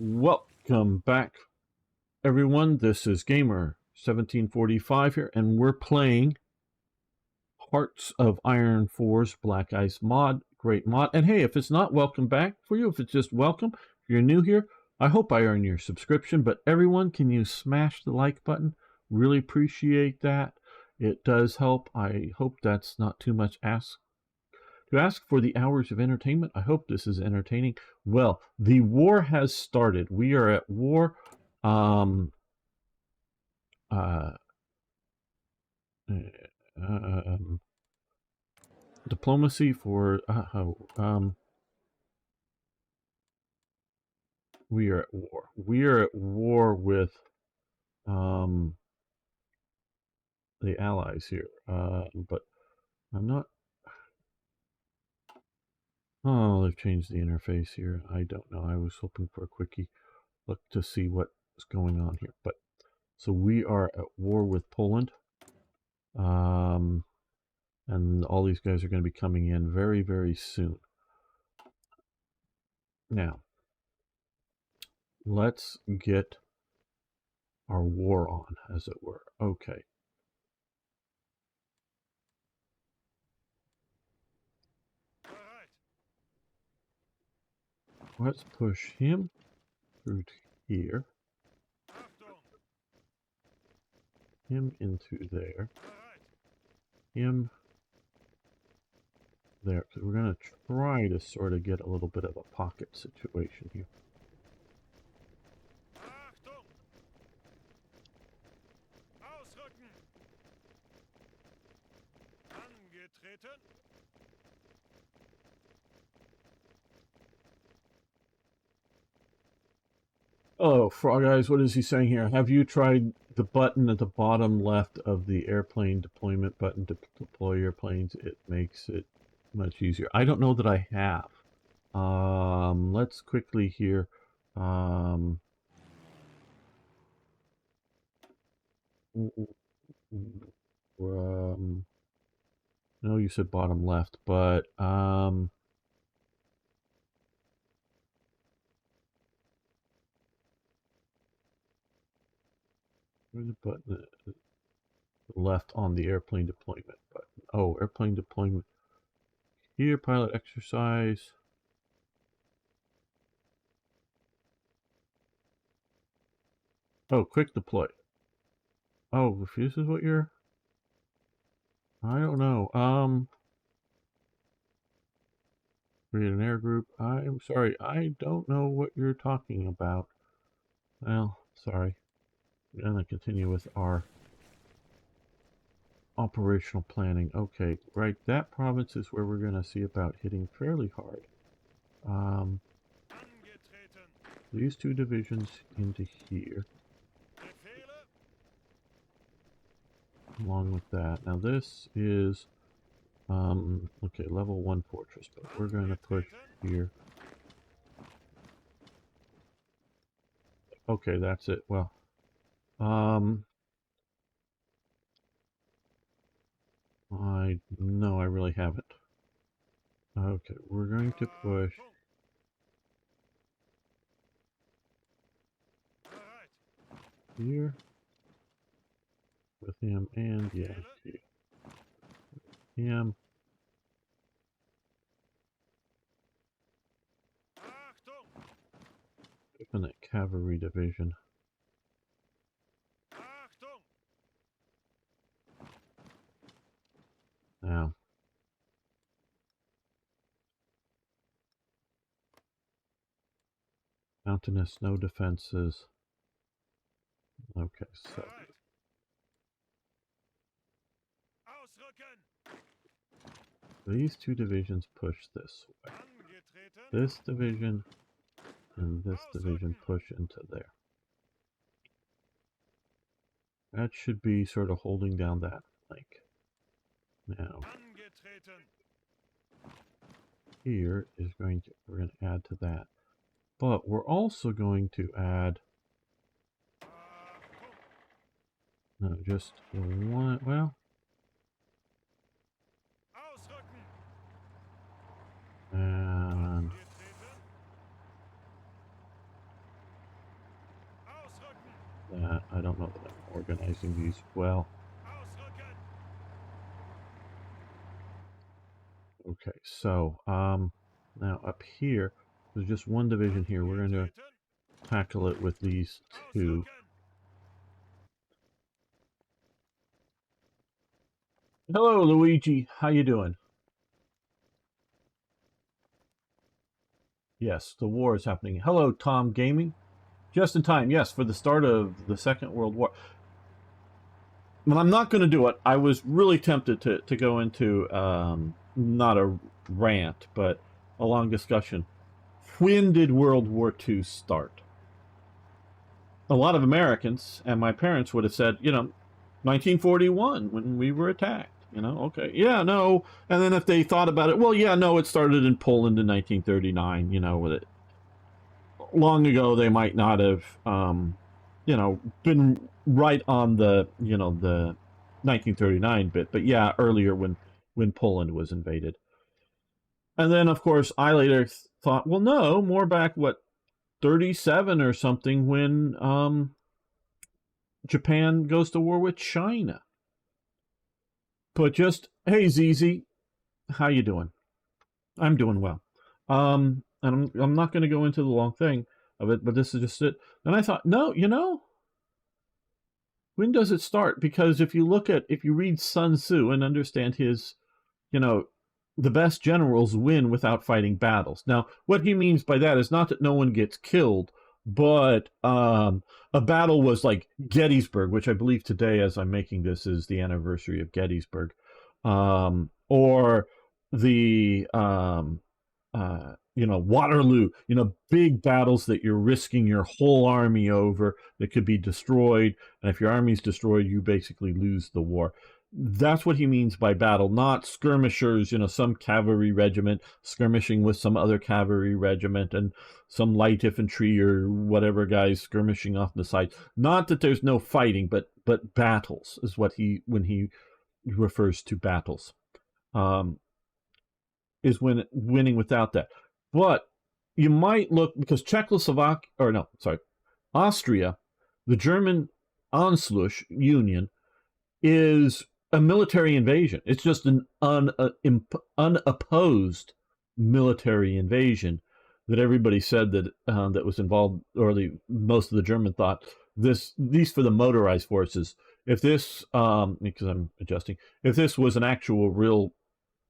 Welcome back, everyone. This is Gamer1745 here, and we're playing Hearts of Iron 4's Black Ice mod. Great mod. And hey, if it's not welcome back for you, if it's just welcome, if you're new here, I hope I earn your subscription. But everyone, can you smash the like button? Really appreciate that. It does help. I hope that's not too much to ask for the hours of entertainment. I hope this is entertaining. Well, the war has started. We are at war. Um, uh, Diplomacy for we are at war. We are at war with the allies here. But I'm not. Oh, they've changed the interface here. I don't know. I was hoping for a quickie look to see what's going on here. But so we are at war with Poland. And all these guys are going to be coming in very, very soon. Now, let's get our war on, as it were. Okay. Let's push him through here. Him into there. Him there. Because we're going to try to sort of get a little bit of a pocket situation here. Oh, Frog Eyes, what is he saying here? Have you tried the button at the bottom left of the airplane deployment button to deploy airplanes? It makes it much easier. I don't know that I have. Let's quickly here. No, you said bottom left, but where's the button? Left on the airplane deployment button. Oh, airplane deployment. Here, pilot exercise. Oh, quick deploy. Oh, if this is what you're... I don't know. Create an air group. I'm sorry, I don't know what you're talking about. Well, sorry. We're gonna continue with our operational planning. Okay, right, that province is where we're gonna see about hitting fairly hard. These two divisions into here. Along with that. Now this is okay, level 1 fortress, but we're going to push here. Okay, that's it. Well, no, I really haven't. Okay, we're going to push here with him, and yeah, here. Him. Open that cavalry division. Now, mountainous, no defenses. Okay, so these two divisions push this way. This division and this division push into there. That should be sort of holding down that flank. Now, here is going to, we're going to add to that. But we're also going to add, no, just one, well, and that. I don't know that I'm organizing these well. Okay, so now up here, there's just one division here. We're going to tackle it with these two. Hello, Luigi. How you doing? Yes, the war is happening. Hello, Tom Gaming. Just in time, yes, for the start of the Second World War. But I'm not going to do it. I was really tempted to go into not a rant, but a long discussion. When did World War II start? A lot of Americans and my parents would have said, 1941 when we were attacked. Okay, yeah, no. And then if they thought about it, well, yeah, no, it started in Poland in 1939. With it long ago, they might not have, been right on the 1939 bit, but yeah, earlier when Poland was invaded. And then, of course, I later thought, well, no, more back, 37 or something when Japan goes to war with China. But just, hey, ZZ, how you doing? I'm doing well. And I'm not going to go into the long thing of it, but this is just it. And I thought, no, when does it start? Because if you read Sun Tzu and understand his, you know, the best generals win without fighting battles. Now, what he means by that is not that no one gets killed, but a battle was like Gettysburg, which I believe today, as I'm making this, is the anniversary of Gettysburg, or the Waterloo, big battles that you're risking your whole army over that could be destroyed. And if your army's destroyed, you basically lose the war. That's what he means by battle, not skirmishers, some cavalry regiment skirmishing with some other cavalry regiment and some light infantry or whatever guys skirmishing off the side. Not that there's no fighting, but battles is what when he refers to battles. Is when winning without that. But you might look because Czechoslovakia, or no, sorry, Austria, the German Anschluss Union is a military invasion. It's just an unopposed military invasion that everybody said that was involved, or most of the German thought these for the motorized forces. If this, because I'm adjusting, if this was an actual real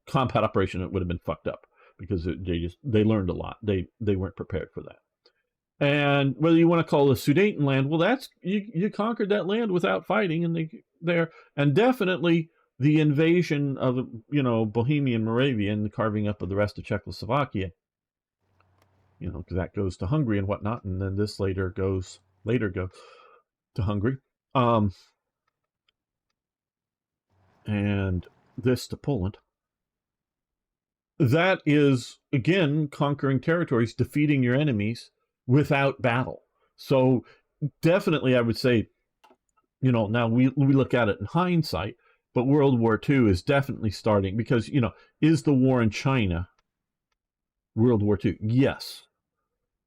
combat operation, it would have been fucked up because they learned a lot. They weren't prepared for that. And whether you want to call the Sudetenland, well, that's you conquered that land without fighting, and and definitely the invasion of Bohemian Moravia and the carving up of the rest of Czechoslovakia. Because that goes to Hungary and whatnot, and then this later goes to Hungary, and this to Poland. That is, again, conquering territories, defeating your enemies without battle. So definitely, I would say, now we look at it in hindsight, but World War II is definitely starting because, is the war in China World War II? Yes,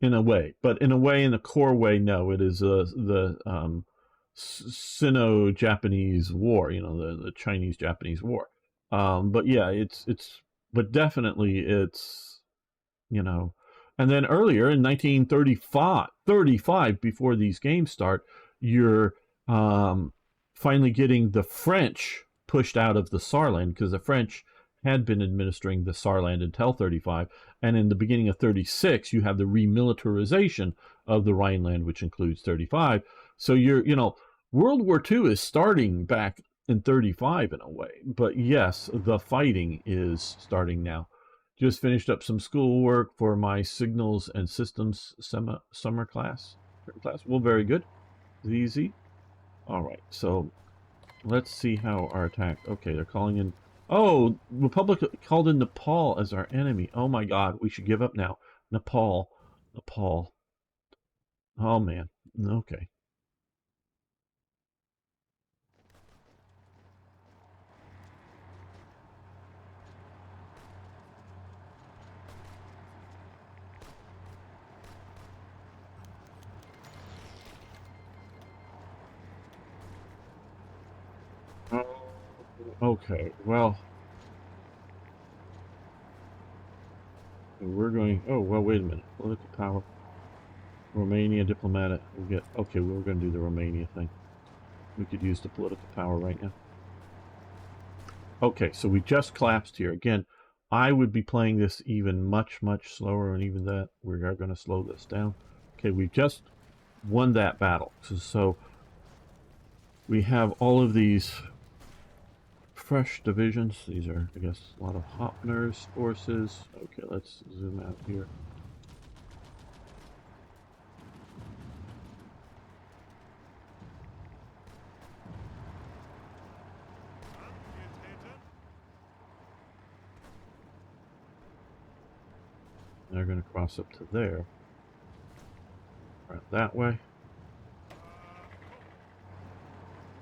in a way. But in a core way, no. It is the Sino-Japanese War, the Chinese-Japanese War. But yeah, but definitely it's, and then earlier in 1935, before these games start, you're finally getting the French pushed out of the Saarland because the French had been administering the Saarland until 35. And in the beginning of 36, you have the remilitarization of the Rhineland, which includes 35. So World War II is starting back in 35 in a way. But yes, the fighting is starting now. Just finished up some schoolwork for my signals and systems summer class. Well, very good. Easy. All right, so let's see how our attack. Okay, they're calling in. Oh, Republic called in Nepal as our enemy. Oh my God, we should give up now. Nepal. Oh man. Okay. Okay, well, we're going... Oh, well, wait a minute. Political power. Romania diplomatic. We'll get... Okay, we're going to do the Romania thing. We could use the political power right now. Okay, so we just collapsed here. Again, I would be playing this even much slower, and even that, we are going to slow this down. Okay, we just won that battle. So we have all of these fresh divisions. These are, I guess, a lot of Hoppner's forces. Okay, let's zoom out here. They're going to cross up to there. Right that way.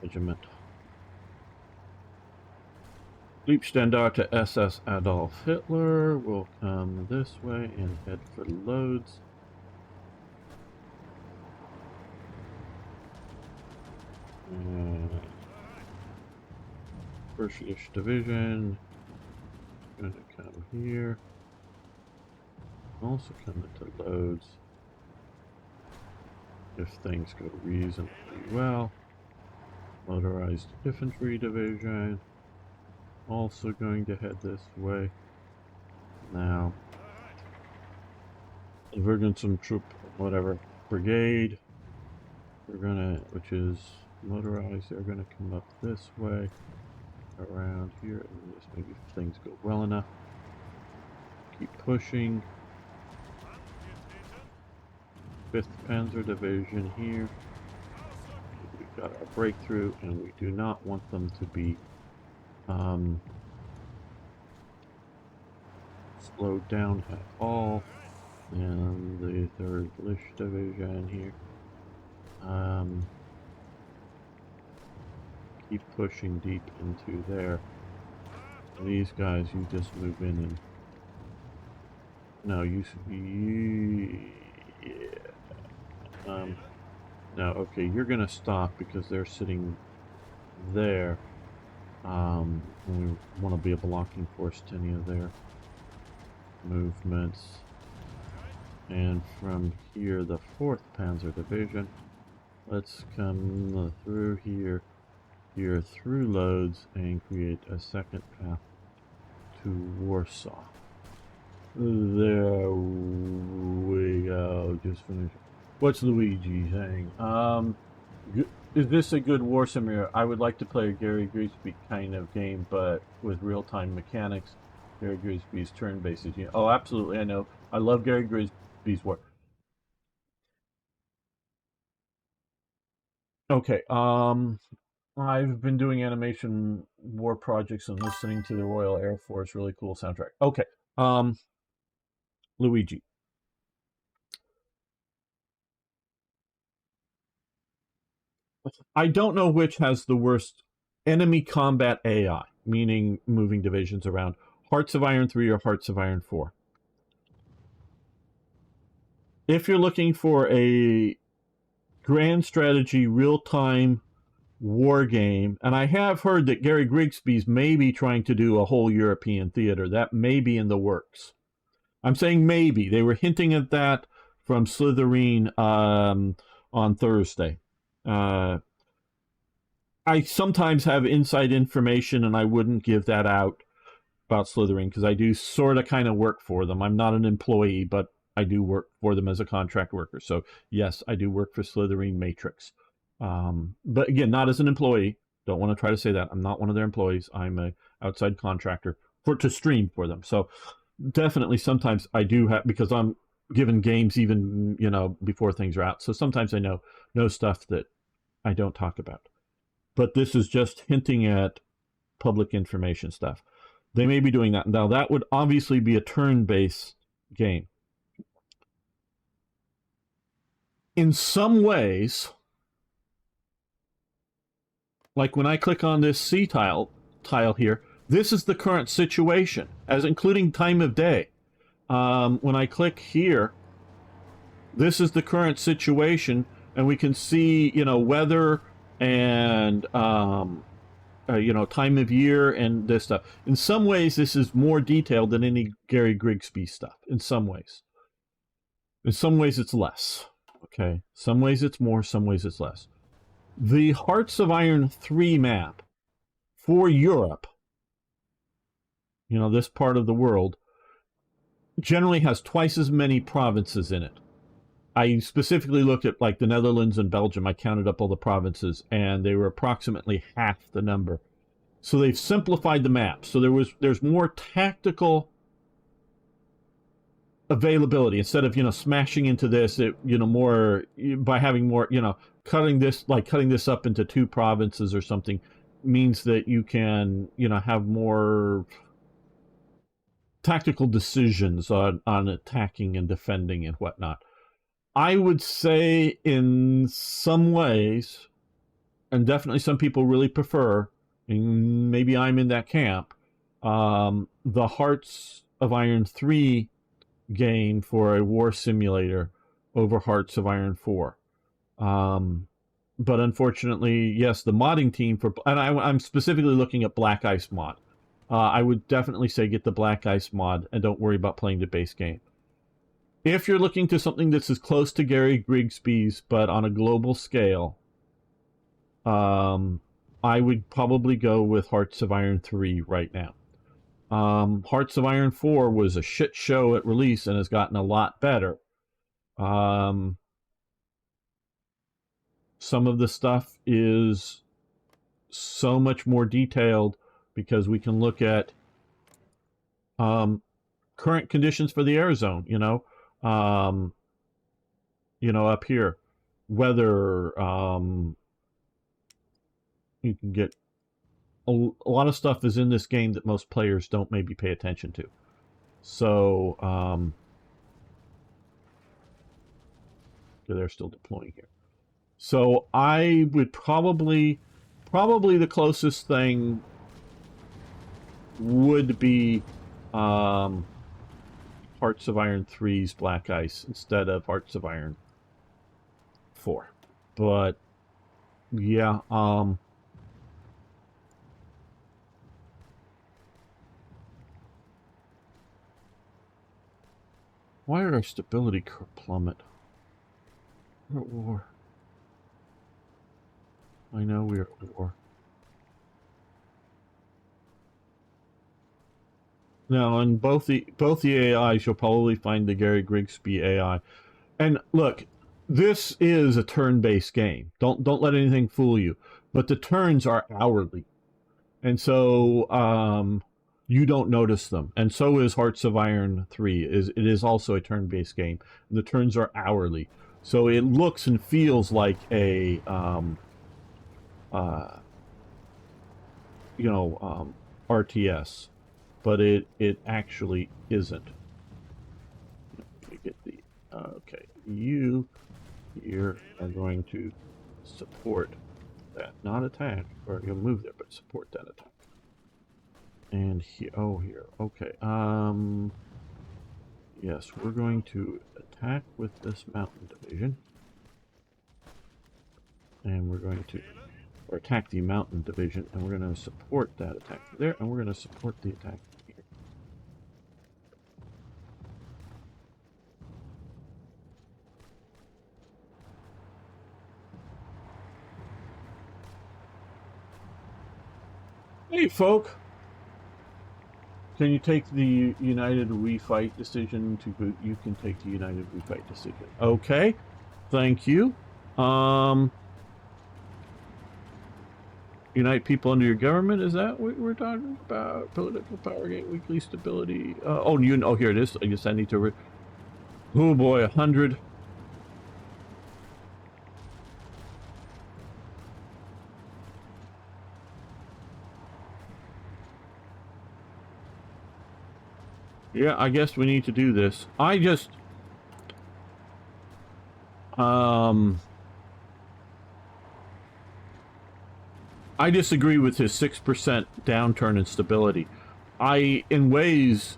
Regiment. Liebstandarte to SS Adolf Hitler will come this way and head for loads. First-ish division. Going to come here. Also come into loads. If things go reasonably well. Motorized infantry division. Also going to head this way. Now, Vergensen troop, whatever, brigade. We're gonna, which is motorized, they're gonna come up this way, around here, and just maybe if things go well enough. Keep pushing. 5th Panzer Division here. We've got our breakthrough, and we do not want them to be slowed down at all. And the 3rd Lish Division here. Keep pushing deep into there. These guys, you just move in and... No, you should be... Yeah. Now, okay, you're gonna stop because they're sitting there. We want to be a blocking force to any of their movements. And from here, the 4th Panzer Division. Let's come through here through loads and create a second path to Warsaw. There we go. Just finished. What's Luigi saying? Is this a good war simulator? I would like to play a Gary Grigsby kind of game, but with real-time mechanics. Gary Grigsby's turn-based. Oh, absolutely. I know. I love Gary Grigsby's work. Okay. I've been doing animation war projects and listening to the Royal Air Force. Really cool soundtrack. Okay. Luigi. I don't know which has the worst enemy combat AI, meaning moving divisions around. Hearts of Iron 3 or Hearts of Iron 4. If you're looking for a grand strategy, real-time war game, and I have heard that Gary Grigsby's may be trying to do a whole European theater. That may be in the works. I'm saying maybe. They were hinting at that from Slytherin on Thursday. I sometimes have inside information, and I wouldn't give that out about Slytherin because I do sort of kind of work for them. I'm not an employee, but I do work for them as a contract worker. So yes, I do work for Slytherin Matrix. But again, not as an employee. Don't want to try to say that. I'm not one of their employees. I'm a outside contractor to stream for them. So definitely sometimes I do have, because I'm given games even, before things are out. So sometimes I know stuff that I don't talk about. But this is just hinting at public information stuff. They may be doing that. Now, that would obviously be a turn-based game. In some ways, like when I click on this C tile here, this is the current situation, as including time of day. When I click here, this is the current situation, and we can see, weather and you know, time of year and this stuff. In some ways, this is more detailed than any Gary Grigsby stuff. In some ways, it's less. Okay, some ways it's more, some ways it's less. The Hearts of Iron 3 map for Europe, you know, this part of the world, generally has twice as many provinces in it. I specifically looked at like the Netherlands and Belgium. I counted up all the provinces, and they were approximately half the number. So they've simplified the map. So there's more tactical availability instead of, you know, smashing into this. It, you know, more by having more, you know, cutting this up into 2 provinces or something means that you can, you know, have more tactical decisions on attacking and defending and whatnot. I would say in some ways, and definitely some people really prefer, and maybe I'm in that camp, the Hearts of Iron 3 game for a war simulator over Hearts of Iron 4. But unfortunately, yes, the modding team for, and I'm specifically looking at Black Ice mod. I would definitely say get the Black Ice mod and don't worry about playing the base game. If you're looking to something that's as close to Gary Grigsby's, but on a global scale, I would probably go with Hearts of Iron 3 right now. Hearts of Iron 4 was a shit show at release and has gotten a lot better. Some of the stuff is so much more detailed because we can look at current conditions for the air zone, you know, up here, weather, you can get a lot of stuff is in this game that most players don't maybe pay attention to. So, they're still deploying here. So I would probably the closest thing would be Hearts of Iron 3's Black Ice instead of Hearts of Iron 4. But yeah, why did our stability plummet? We're at war. I know we're at war. Now, in both the AIs, you'll probably find the Gary Grigsby AI. And look, this is a turn-based game. Don't let anything fool you. But the turns are hourly, and so you don't notice them. And so is Hearts of Iron 3. It is also a turn-based game. The turns are hourly, so it looks and feels like a RTS. But it actually isn't. Let me get the okay. You here are going to support that, not attack, or you'll move there, but support that attack. And here, here. Okay. Yes, we're going to attack with this mountain division, and we're going to. Or attack the mountain division, and we're going to support that attack there, and we're going to support the attack here. Hey, folk! Can you take the United We Fight decision to boot? You can take the United We Fight decision. Okay, thank you. Unite people under your government, is that what we're talking about? Political power gain, weekly stability. Oh, here it is. I guess I need to. Oh boy, 100. Yeah, I guess we need to do this. I just. I disagree with his 6% downturn in stability. In ways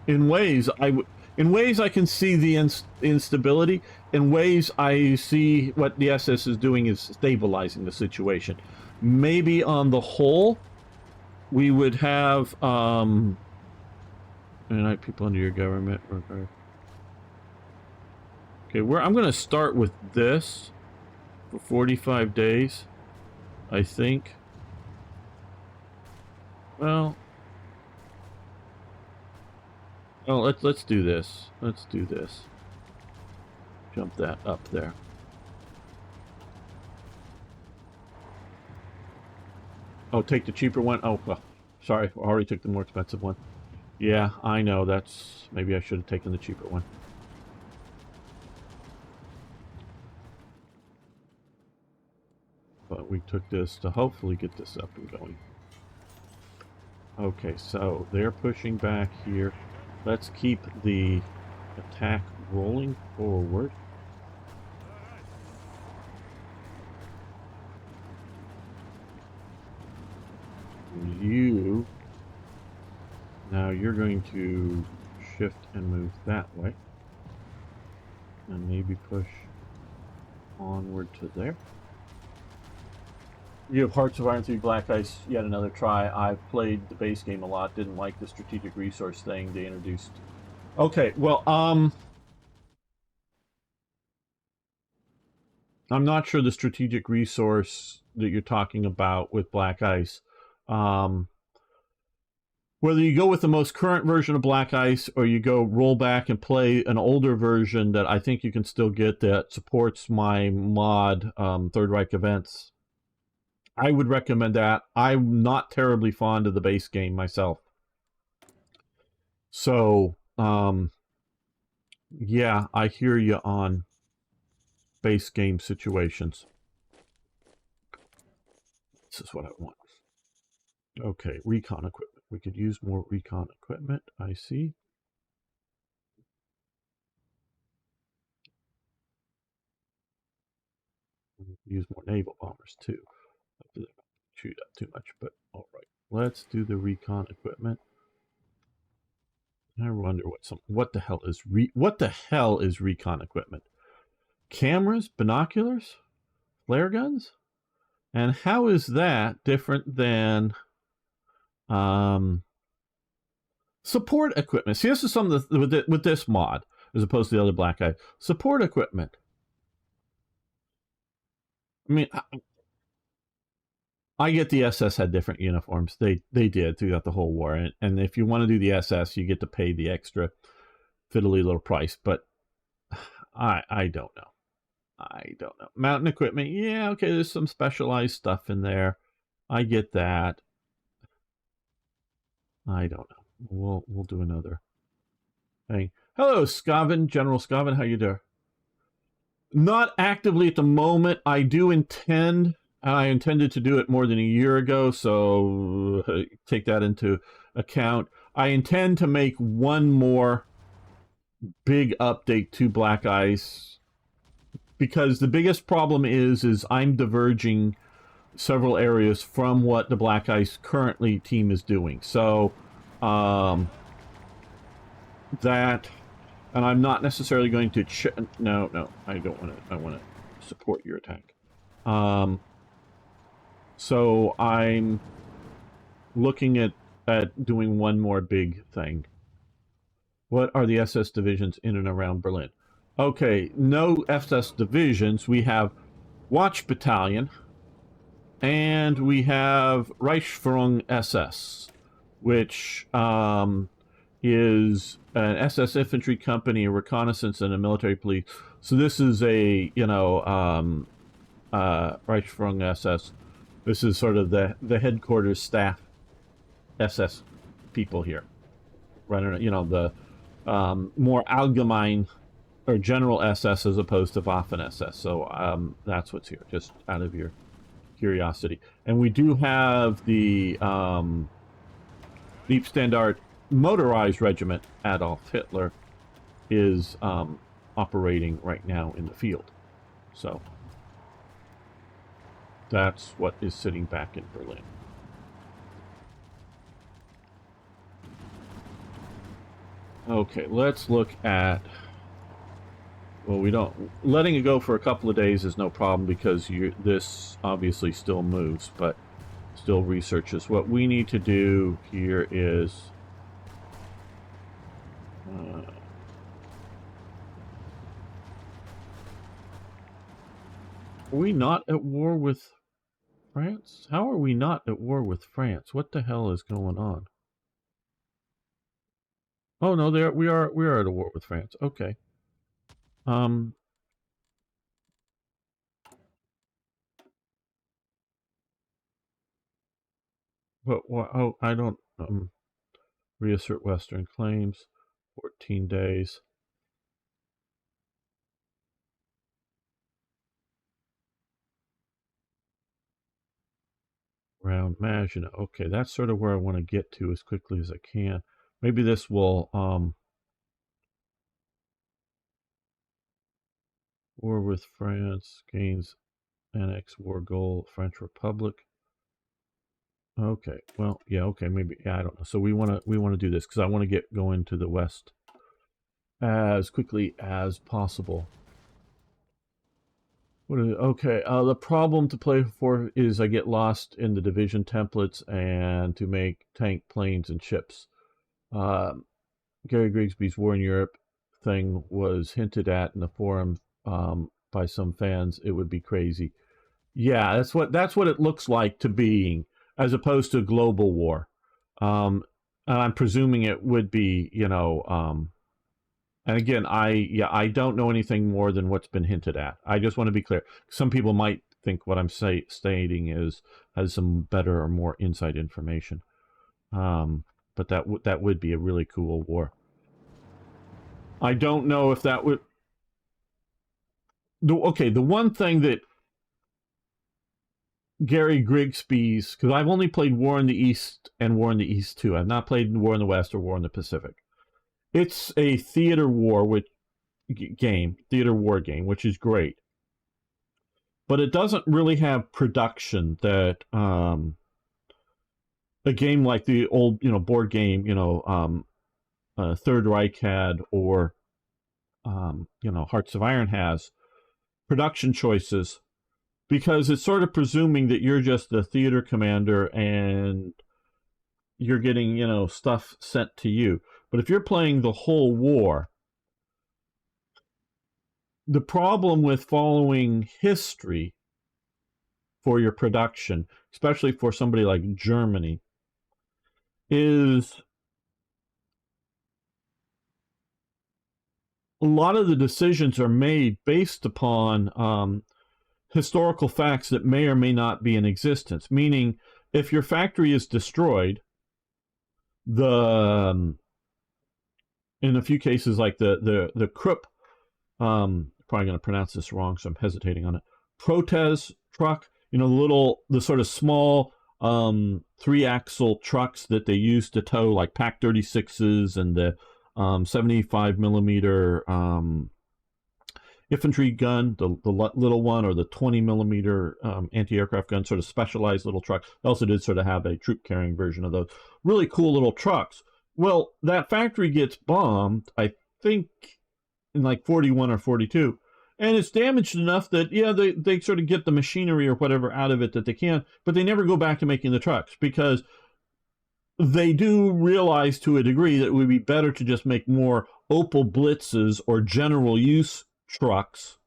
I can see the instability. In ways I see what the SS is doing is stabilizing the situation. Maybe on the whole, we would have unite people under your government. Okay, I'm going to start with this for 45 days, I think. Well, let's do this. Let's do this. Jump that up there. Oh, take the cheaper one? Oh, well, sorry. I already took the more expensive one. Yeah, I know. That's... Maybe I should have taken the cheaper one. But we took this to hopefully get this up and going. Okay, so they're pushing back here. Let's keep the attack rolling forward. You... Now you're going to shift and move that way. And maybe push onward to there. You have Hearts of Iron 3 Black Ice, yet another try. I've played the base game a lot, didn't like the strategic resource thing they introduced. Okay, well, I'm not sure the strategic resource that you're talking about with Black Ice. Whether you go with the most current version of Black Ice or you go roll back and play an older version that I think you can still get that supports my mod, Third Reich events, I would recommend that. I'm not terribly fond of the base game myself. So, yeah, I hear you on base game situations. This is what I want. Okay, recon equipment. We could use more recon equipment, I see. Use more naval bombers, too. Shoot up too much, but all right. Let's do the recon equipment. I wonder what the hell is recon equipment? Cameras, binoculars, flare guns, and how is that different than support equipment? See, this is something with this mod as opposed to the other Black Eye. Support equipment. I mean, I get the SS had different uniforms. They did throughout the whole war, and if you want to do the SS, you get to pay the extra fiddly little price. But I don't know. I don't know. Mountain equipment, yeah, okay. There's some specialized stuff in there. I get that. I don't know. We'll do another thing. Hello, Scavin, General Scavin. How you doing? Not actively at the moment. I do intend. I intended to do it more than a year ago, so take that into account. I intend to make one more big update to Black Ice, because the biggest problem is I'm diverging several areas from what the Black Ice currently team is doing. So that, and I'm not necessarily going to no, I don't want to. I want to support your attack. So I'm looking at doing one more big thing. What are the SS divisions in and around Berlin? Okay, no SS divisions. We have Watch Battalion, and we have Reichsführung SS, which is an SS infantry company, a reconnaissance, and a military police. So this is a, Reichsführung SS. This is sort of the headquarters staff SS people here. Running, the more allgemein or general SS as opposed to Waffen SS. So that's what's here, just out of your curiosity. And we do have the Liebstandard motorized regiment. Adolf Hitler is operating right now in the field. So that's what is sitting back in Berlin. Okay, let's look at... Well, we don't... Letting it go for a couple of days is no problem because this obviously still moves, but still researches. What we need to do here is are we not at war with France? How are we not at war with France? What the hell is going on? Oh no, we are at a war with France. Okay. But oh, I don't reassert Western claims. 14 days. Around Maginot. Okay, that's sort of where I want to get to as quickly as I can. Maybe this will war with France, gains annex war goal, French Republic. Okay, well, yeah, okay, maybe, yeah, I don't know. So we want to do this because I want to go into the West as quickly as possible. Okay, the problem to play for is I get lost in the division templates and to make tank, planes, and ships. Gary Grigsby's War in Europe thing was hinted at in the forum by some fans. It would be crazy. Yeah, that's what it looks like to being, as opposed to global war. And I'm presuming it would be, and again, I don't know anything more than what's been hinted at. I just want to be clear. Some people might think what I'm stating has some better or more inside information. But that would be a really cool war. I don't know if that would. Okay, the one thing that Gary Grigsby's, because I've only played War in the East and War in the East 2. I've not played War in the West or War in the Pacific. It's a theater war theater war game, which is great. But it doesn't really have production that a game like the old, board game, Third Reich had, or Hearts of Iron has production choices, because it's sort of presuming that you're just the theater commander and you're getting, stuff sent to you. But if you're playing the whole war, the problem with following history for your production, especially for somebody like Germany, is a lot of the decisions are made based upon historical facts that may or may not be in existence. Meaning, if your factory is destroyed, in a few cases, like the Krupp, probably going to pronounce this wrong, so I'm hesitating on it. Protez truck, the sort of small 3-axle trucks that they use to tow, like Pack 36s and the 75 millimeter infantry gun, the little one, or the 20 millimeter anti-aircraft gun, sort of specialized little truck. They also did sort of have a troop carrying version of those. Really cool little trucks. Well, that factory gets bombed, I think, in like 41 or 42. And it's damaged enough that, yeah, they sort of get the machinery or whatever out of it that they can, but they never go back to making the trucks, because they do realize to a degree that it would be better to just make more Opel Blitzes or general use trucks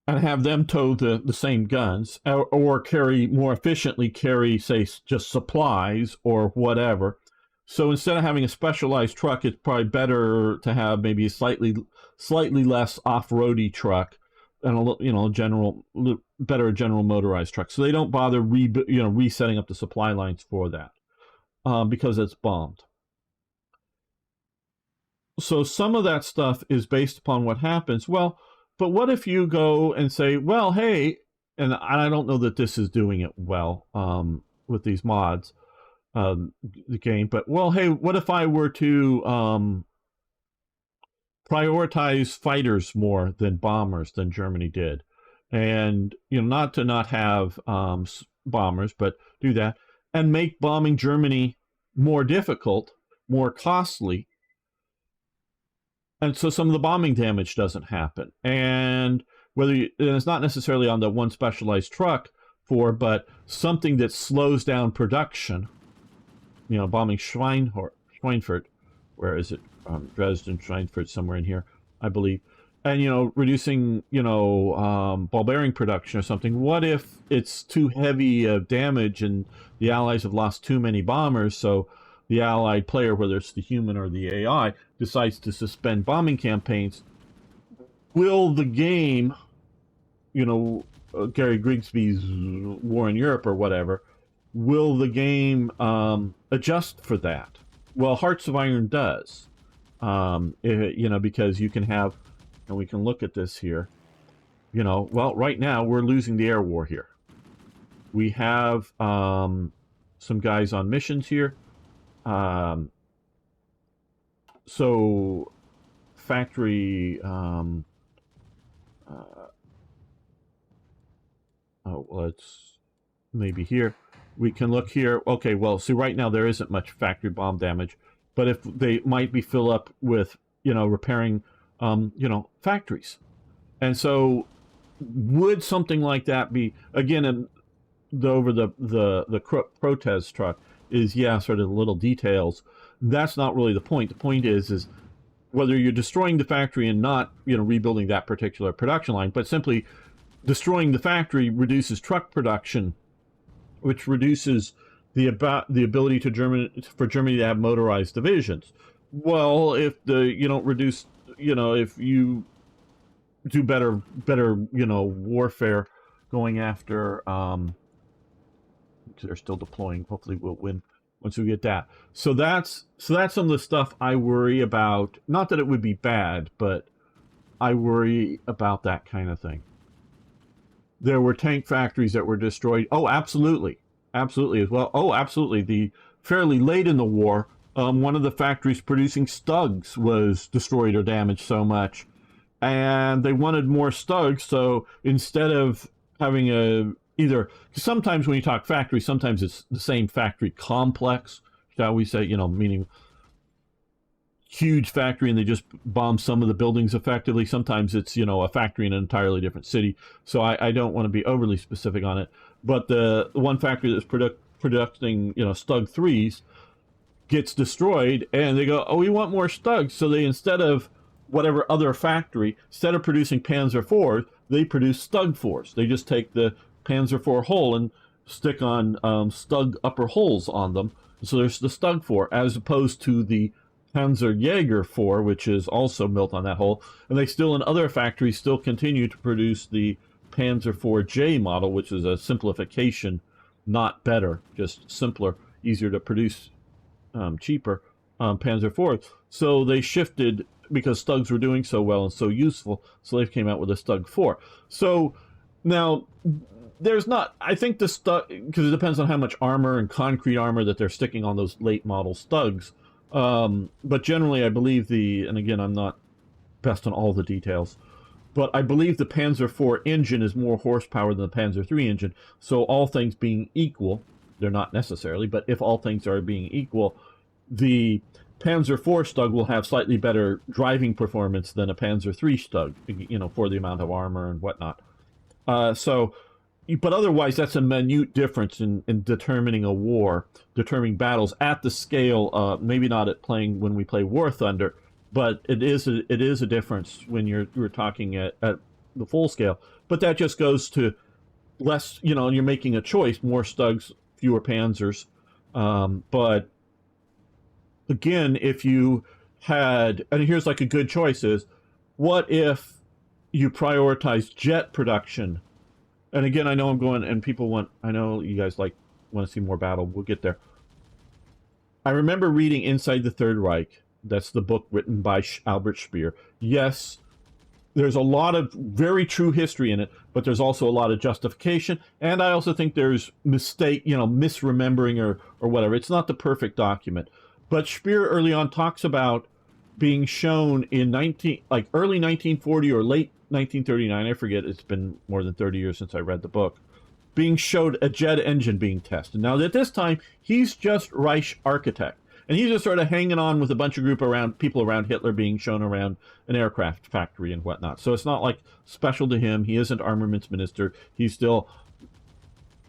and have them tow the same guns, or more efficiently carry, say, just supplies or whatever. So instead of having a specialized truck, it's probably better to have maybe a slightly less off-roady truck and a better general motorized truck. So they don't bother resetting up the supply lines for that because it's bombed. So some of that stuff is based upon what happens. Well, but what if you go and say, well, hey, and I don't know that this is doing it well with these mods, the game, but, well, hey, what if I were to prioritize fighters more than bombers than Germany did? And, not have bombers, but do that and make bombing Germany more difficult, more costly. And so some of the bombing damage doesn't happen. And and it's not necessarily on the one specialized truck, for, but something that slows down production. You know, bombing Schweinfurt, where is it? Dresden, Schweinfurt, somewhere in here, I believe. And, you know, reducing, you know, ball bearing production or something. What if it's too heavy of damage and the Allies have lost too many bombers, so the Allied player, whether it's the human or the AI, decides to suspend bombing campaigns? Will the game, you know, Gary Grigsby's War in Europe or whatever, will the game adjust for that? Well, Hearts of Iron does. You know, because you can have, and we can look at this here, you know, well, right now we're losing the air war here. We have some guys on missions here. So factory, oh, well, it's maybe here. We can look here. Okay, well, see, right now there isn't much factory bomb damage, but if they might be filled up with, you know, repairing, you know, factories. And so would something like that be, again, over the protest truck is, yeah, sort of little details. That's not really the point. The point is whether you're destroying the factory and not, you know, rebuilding that particular production line, but simply destroying the factory reduces truck production, which reduces the ability for Germany to have motorized divisions. Well, if you don't reduce, you know, if you do better, you know, warfare going after, they're still deploying. Hopefully we'll win once we get that. So that's some of the stuff I worry about. Not that it would be bad, but I worry about that kind of thing. There were tank factories that were destroyed. Oh, absolutely. Absolutely as well. Oh, absolutely. Fairly late in the war, one of the factories producing Stugs was destroyed or damaged so much. And they wanted more Stugs, so instead of having sometimes when you talk factory, sometimes it's the same factory complex, shall we say, you know, meaning huge factory and they just bomb some of the buildings effectively. Sometimes it's, you know, a factory in an entirely different city. So I don't want to be overly specific on it. But the one factory that's producing, you know, Stug 3s gets destroyed and they go, oh, we want more Stugs. So they, instead of whatever other factory, instead of producing Panzer 4s, they produce Stug 4s. They just take the Panzer 4 hull and stick on Stug upper hulls on them. So there's the Stug 4, as opposed to the Panzer Jaeger 4, which is also built on that hull. And they still, in other factories, still continue to produce the Panzer 4J model, which is a simplification, not better, just simpler, easier to produce, cheaper Panzer 4. So they shifted, because Stugs were doing so well and so useful, so they came out with a Stug 4. So now there's not, I think the Stug, because it depends on how much armor and concrete armor that they're sticking on those late model Stugs. But generally I believe and again, I'm not best on all the details, but I believe the Panzer 4 engine is more horsepower than the Panzer 3 engine. So all things being equal, they're not necessarily, but if all things are being equal, the Panzer 4 Stug will have slightly better driving performance than a Panzer 3 Stug, you know, for the amount of armor and whatnot. But otherwise, that's a minute difference in determining a war, determining battles at the scale. Maybe not when we play War Thunder, but it is a difference when you're talking at the full scale. But that just goes to less, you know, and you're making a choice: more Stugs, fewer Panzers. But again, if you had, and here's like a good choice is, what if you prioritize jet production? And again, I know I'm going, and I know you guys want to see more battle. We'll get there. I remember reading Inside the Third Reich. That's the book written by Albert Speer. Yes, there's a lot of very true history in it, but there's also a lot of justification. And I also think there's misremembering or whatever. It's not the perfect document. But Speer early on talks about being shown in early 1940 or late 1939, I forget, it's been more than 30 years since I read the book, being showed a jet engine being tested. Now, at this time, he's just Reich architect, and he's just sort of hanging on with a bunch of people around Hitler being shown around an aircraft factory and whatnot. So it's not like special to him. He isn't armaments minister. He's still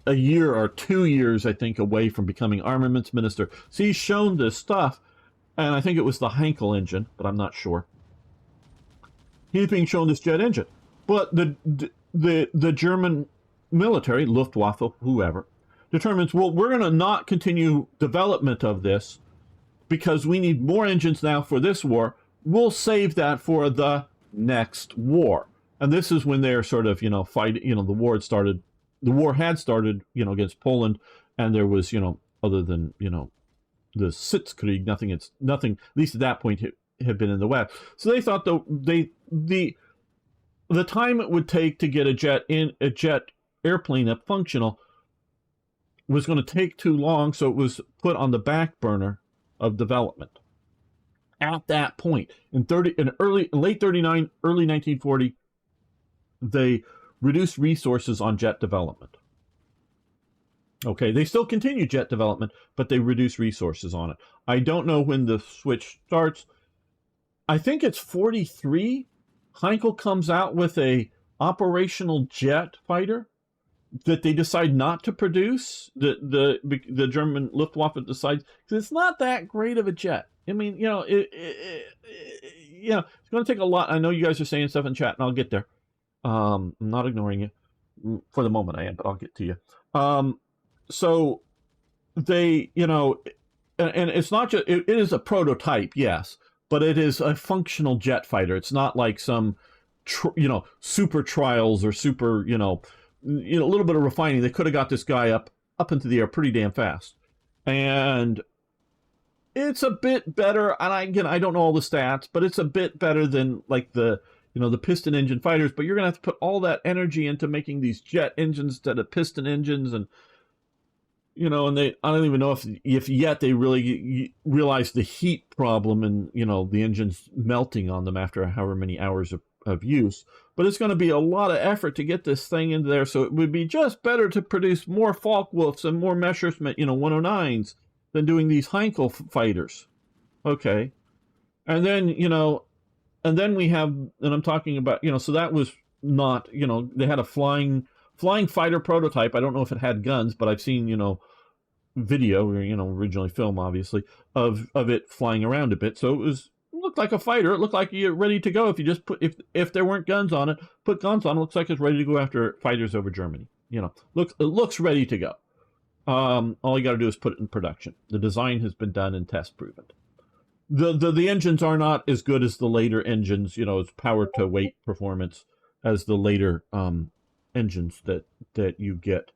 a year or 2 years, I think, away from becoming armaments minister. So he's shown this stuff, and I think it was the Heinkel engine, but I'm not sure. He's being shown this jet engine. But the German military, Luftwaffe, whoever, determines, well, we're going to not continue development of this because we need more engines now for this war. We'll save that for the next war. And this is when they're sort of, fighting, the war had started. The war had started, against Poland, and there was, other than, the Sitzkrieg, nothing, at least at that point, had been in the West. So they thought the time it would take to get a jet airplane up functional was going to take too long, so it was put on the back burner of development. At that point, late 39, early 1940, they reduced resources on jet development. Okay, they still continue jet development, but they reduce resources on it. I don't know when the switch starts. I think it's 43. Heinkel comes out with a operational jet fighter that they decide not to produce. The German Luftwaffe decides, because it's not that great of a jet. I mean, it's going to take a lot. I know you guys are saying stuff in chat, and I'll get there. I'm not ignoring you. For the moment I am, but I'll get to you. So they, and it's not just, it is a prototype, yes, but it is a functional jet fighter. It's not like some, super trials or super, a little bit of refining. They could have got this guy up into the air pretty damn fast. And it's a bit better. And I don't know all the stats, but it's a bit better than like the piston engine fighters. But you're going to have to put all that energy into making these jet engines instead of piston engines. And, and I don't even know if yet they really realized the heat problem and, the engines melting on them after however many hours of use. But it's going to be a lot of effort to get this thing into there. So it would be just better to produce more Focke-Wulfs and more Messerschmitt, 109s than doing these Heinkel fighters. Okay. And then, and then we have, and I'm talking about, so that was not, they had a flying fighter prototype. I don't know if it had guns, but I've seen, video, originally film, obviously, of it flying around a bit. So it looked like a fighter. It looked like you're ready to go. If you just if there weren't guns on it, put guns on it. Looks like it's ready to go after fighters over Germany. It looks ready to go. All you got to do is put it in production. The design has been done and test proven. The engines are not as good as the later engines, as power to weight performance as the later engines that you get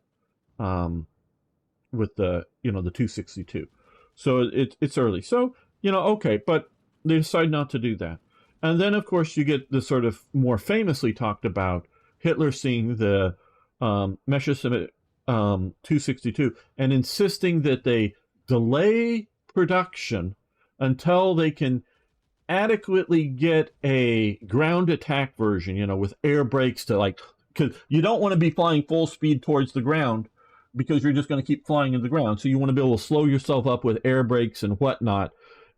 with the the 262. So it's early. So okay, but they decide not to do that. And then of course you get the sort of more famously talked about Hitler seeing the Messerschmitt 262 and insisting that they delay production until they can adequately get a ground attack version, with air brakes to because you don't want to be flying full speed towards the ground because you're just going to keep flying in the ground. So you want to be able to slow yourself up with air brakes and whatnot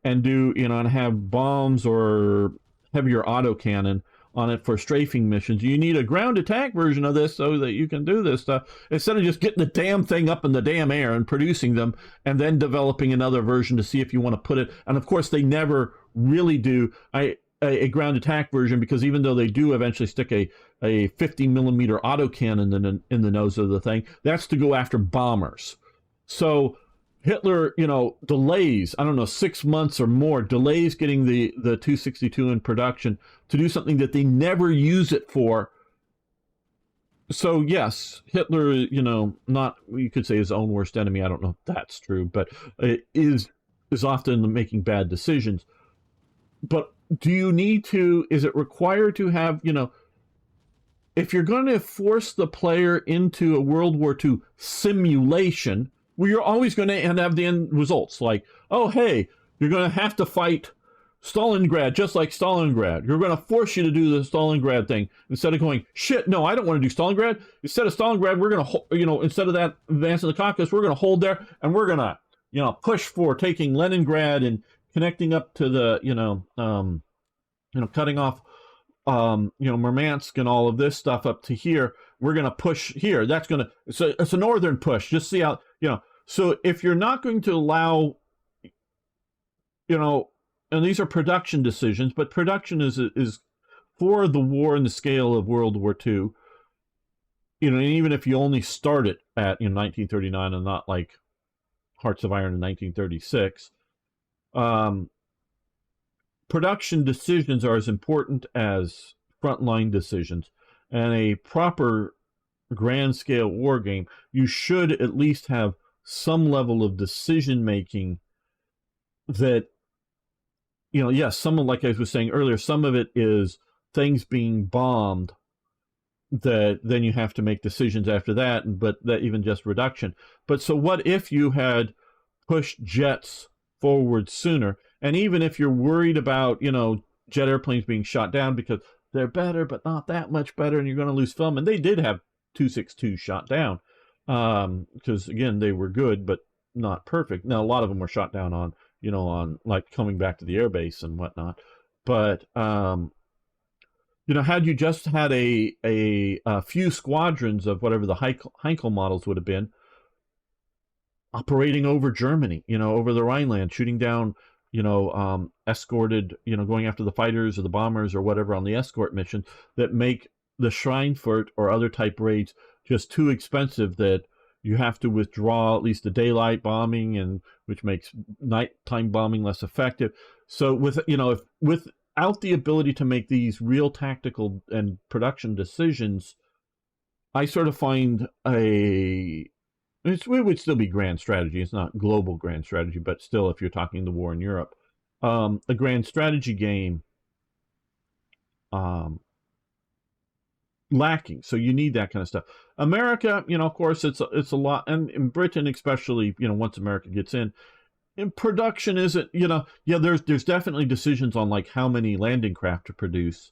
and do, and have bombs or heavier autocannon on it for strafing missions. You need a ground attack version of this so that you can do this stuff instead of just getting the damn thing up in the damn air and producing them and then developing another version to see if you want to put it. And of course, they never really do a ground attack version because even though they do eventually stick a 50 millimeter autocannon in the nose of the thing, that's to go after bombers. So Hitler, delays, 6 months or more, delays getting the 262 in production to do something that they never use it for. So yes, Hitler, not, you could say his own worst enemy. I don't know if that's true, but is often making bad decisions. But do you need to, is it required to have, if you're going to force the player into a World War II simulation, well, you're always going to have the end results. Like, oh, hey, you're going to have to fight Stalingrad just like Stalingrad. You're going to force you to do the Stalingrad thing instead of going, shit, no, I don't want to do Stalingrad. Instead of Stalingrad, we're going to, instead of that advance in the Caucasus, we're going to hold there and we're going to, push for taking Leningrad and connecting up to the, cutting off Murmansk and all of this stuff up to here. We're going to push here. That's going to, it's a northern push. Just see how, so if you're not going to allow, and these are production decisions, but production is for the war in the scale of World War II, and even if you only start it at 1939 and not like Hearts of Iron in 1936, production decisions are as important as frontline decisions. And a proper grand scale war game, you should at least have some level of decision making that, yes, some of, like I was saying earlier, some of it is things being bombed that then you have to make decisions after that, but that even just reduction. But so what if you had pushed jets forward sooner? And even if you're worried about, jet airplanes being shot down because they're better, but not that much better, and you're going to lose film. And they did have 262 shot down because, again, they were good, but not perfect. Now, a lot of them were shot down on, on like coming back to the airbase and whatnot. But, had you just had a few squadrons of whatever the Heinkel models would have been operating over Germany, over the Rhineland, shooting down, escorted, going after the fighters or the bombers or whatever on the escort mission that make the Schweinfurt or other type raids just too expensive that you have to withdraw at least the daylight bombing, and which makes nighttime bombing less effective. So without the ability to make these real tactical and production decisions, I sort of find it would still be grand strategy. It's not global grand strategy, but still, if you're talking the war in Europe, a grand strategy game lacking. So you need that kind of stuff. America, of course, it's a lot, and in Britain especially, once America gets in production isn't, there's definitely decisions on like how many landing craft to produce,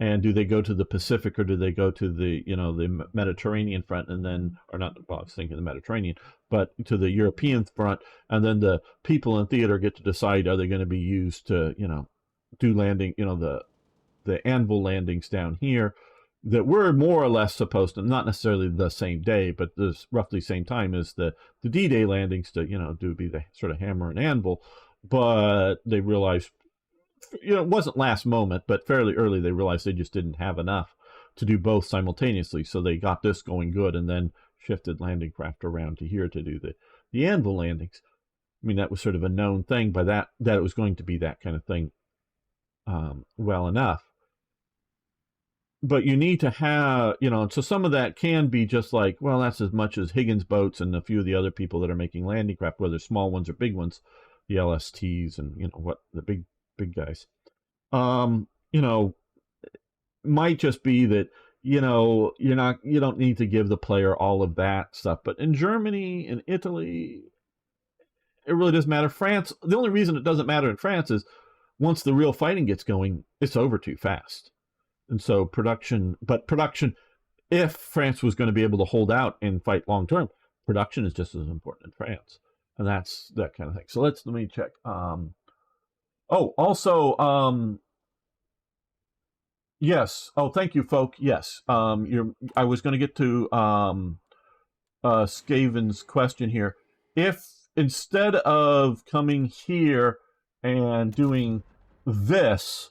and do they go to the Pacific or do they go to the the Mediterranean front, and then, or not, well, I was thinking the Mediterranean, but to the European front, and then the people in theater get to decide, are they going to be used to do landing, the anvil landings down here that we're more or less supposed to, not necessarily the same day, but this roughly same time as the D-Day landings to, do be the sort of hammer and anvil. But they realized, it wasn't last moment, but fairly early, they realized they just didn't have enough to do both simultaneously. So they got this going good and then shifted landing craft around to here to do the anvil landings. I mean, that was sort of a known thing by that it was going to be that kind of thing well enough. But you need to have, so some of that can be just like, well, that's as much as Higgins boats and a few of the other people that are making landing craft, whether small ones or big ones, the LSTs and, what, the big guys. Might just be that, you don't need to give the player all of that stuff. But in Germany and Italy, it really doesn't matter. France, the only reason it doesn't matter in France is once the real fighting gets going, it's over too fast. And so production, if France was going to be able to hold out and fight long term, production is just as important in France. And that's that kind of thing. So let me check. Yes. Oh, thank you, folk. Yes. I was going to get to Skaven's question here. If instead of coming here and doing this,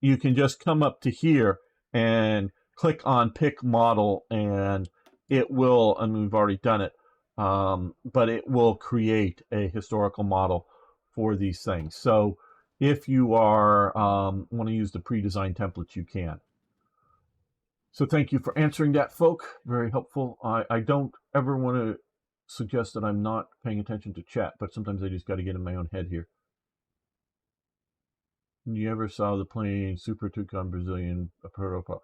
you can just come up to here and click on pick model, and it will, and we've already done it, but it will create a historical model for these things. So if you are want to use the pre-designed templates, you can. So thank you for answering that, folk. Very helpful. I don't ever want to suggest that I'm not paying attention to chat, but sometimes I just got to get in my own head here. You ever saw the plane Super Tucson Brazilian protocol?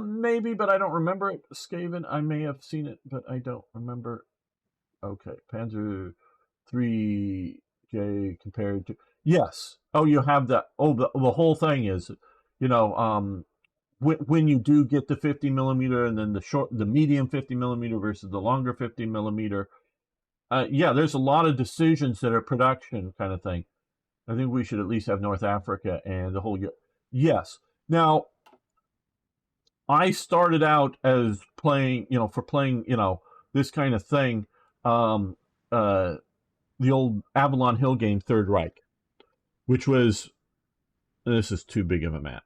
Maybe, but I don't remember it. Skaven, I may have seen it, but I don't remember. Okay, Panzer 3J compared to, yes. Oh, you have that. Oh, the whole thing is, when you do get the 50 millimeter and then the medium 50 millimeter versus the longer 50 millimeter. Yeah, there's a lot of decisions that are production kind of thing. I think we should at least have North Africa and the whole. Yes. Now, I started out as playing, for playing, this kind of thing, um, uh, the old Avalon Hill game, Third Reich, which was, this is too big of a map.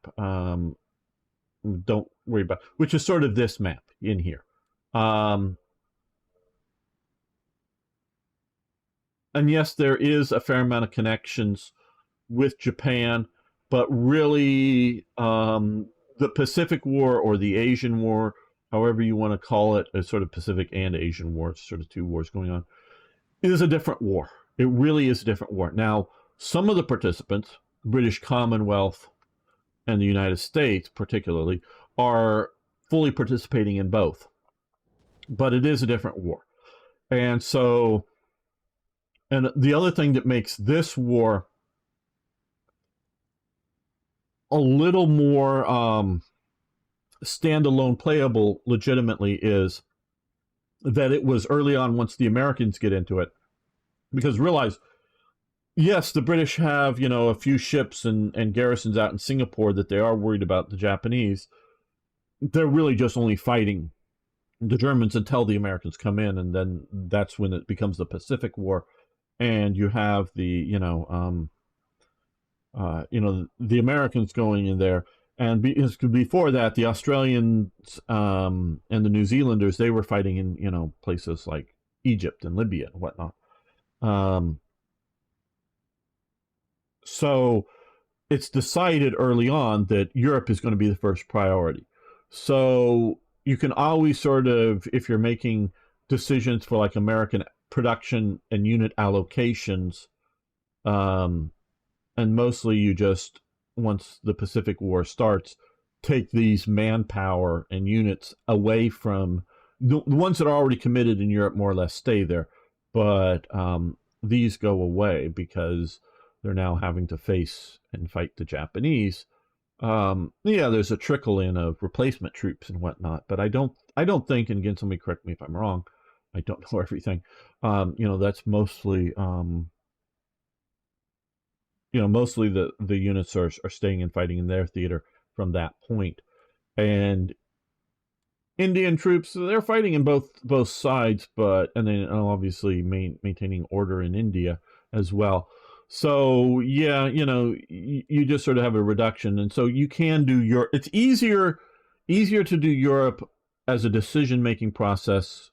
Don't worry about, which is sort of this map in here. And yes, there is a fair amount of connections with Japan, but really, the Pacific War or the Asian War, however you want to call it, a sort of Pacific and Asian War, it's sort of two wars going on, is a different war. It really is a different war. Now, some of the participants, British Commonwealth and the United States particularly, are fully participating in both. But it is a different war. And so, and the other thing that makes this war a little more standalone playable legitimately is that it was early on, once the Americans get into it, because realize, yes, the British have, a few ships and garrisons out in Singapore that they are worried about the Japanese. They're really just only fighting the Germans until the Americans come in, and then that's when it becomes the Pacific War, and you have the, the Americans going in there. And before that, the Australians and the New Zealanders, they were fighting in, places like Egypt and Libya and whatnot. So it's decided early on that Europe is going to be the first priority. So you can always sort of, if you're making decisions for like American production and unit allocations, and mostly you just, once the Pacific War starts, take these manpower and units away from the ones that are already committed in Europe, more or less stay there. But these go away because they're now having to face and fight the Japanese. Yeah, there's a trickle in of replacement troops and whatnot, but I don't think, and again, somebody correct me if I'm wrong, I don't know everything. That's mostly, mostly the units are staying and fighting in their theater from that point. And Indian troops, they're fighting in both sides, and then obviously maintaining order in India as well. So yeah, you just sort of have a reduction, and so you can do it's easier to do Europe as a decision-making process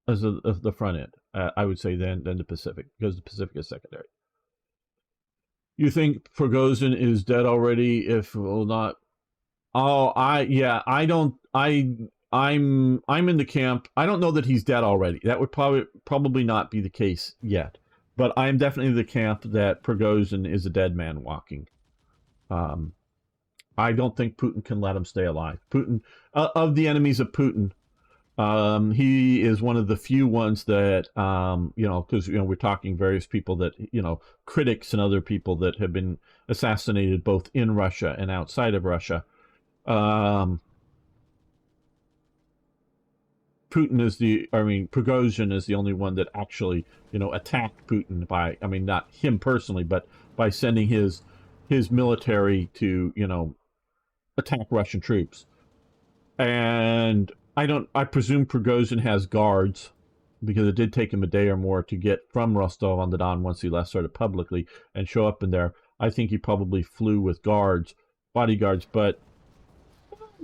as the front end, I would say, than the Pacific, because the Pacific is secondary. You think Prigozhin is dead already? If well, not. Oh, I don't. I'm in the camp. I don't know that he's dead already. That would probably not be the case yet. But I'm definitely the camp that Prigozhin is a dead man walking. I don't think Putin can let him stay alive. Putin, of the enemies of Putin, he is one of the few ones that, because, we're talking various people that, critics and other people that have been assassinated both in Russia and outside of Russia. Prigozhin is the only one that actually, attacked Putin by, not him personally, but by sending his military to, attack Russian troops. And I presume Prigozhin has guards, because it did take him a day or more to get from Rostov-on-the-Don once he left sort of publicly and show up in there. I think he probably flew with bodyguards, but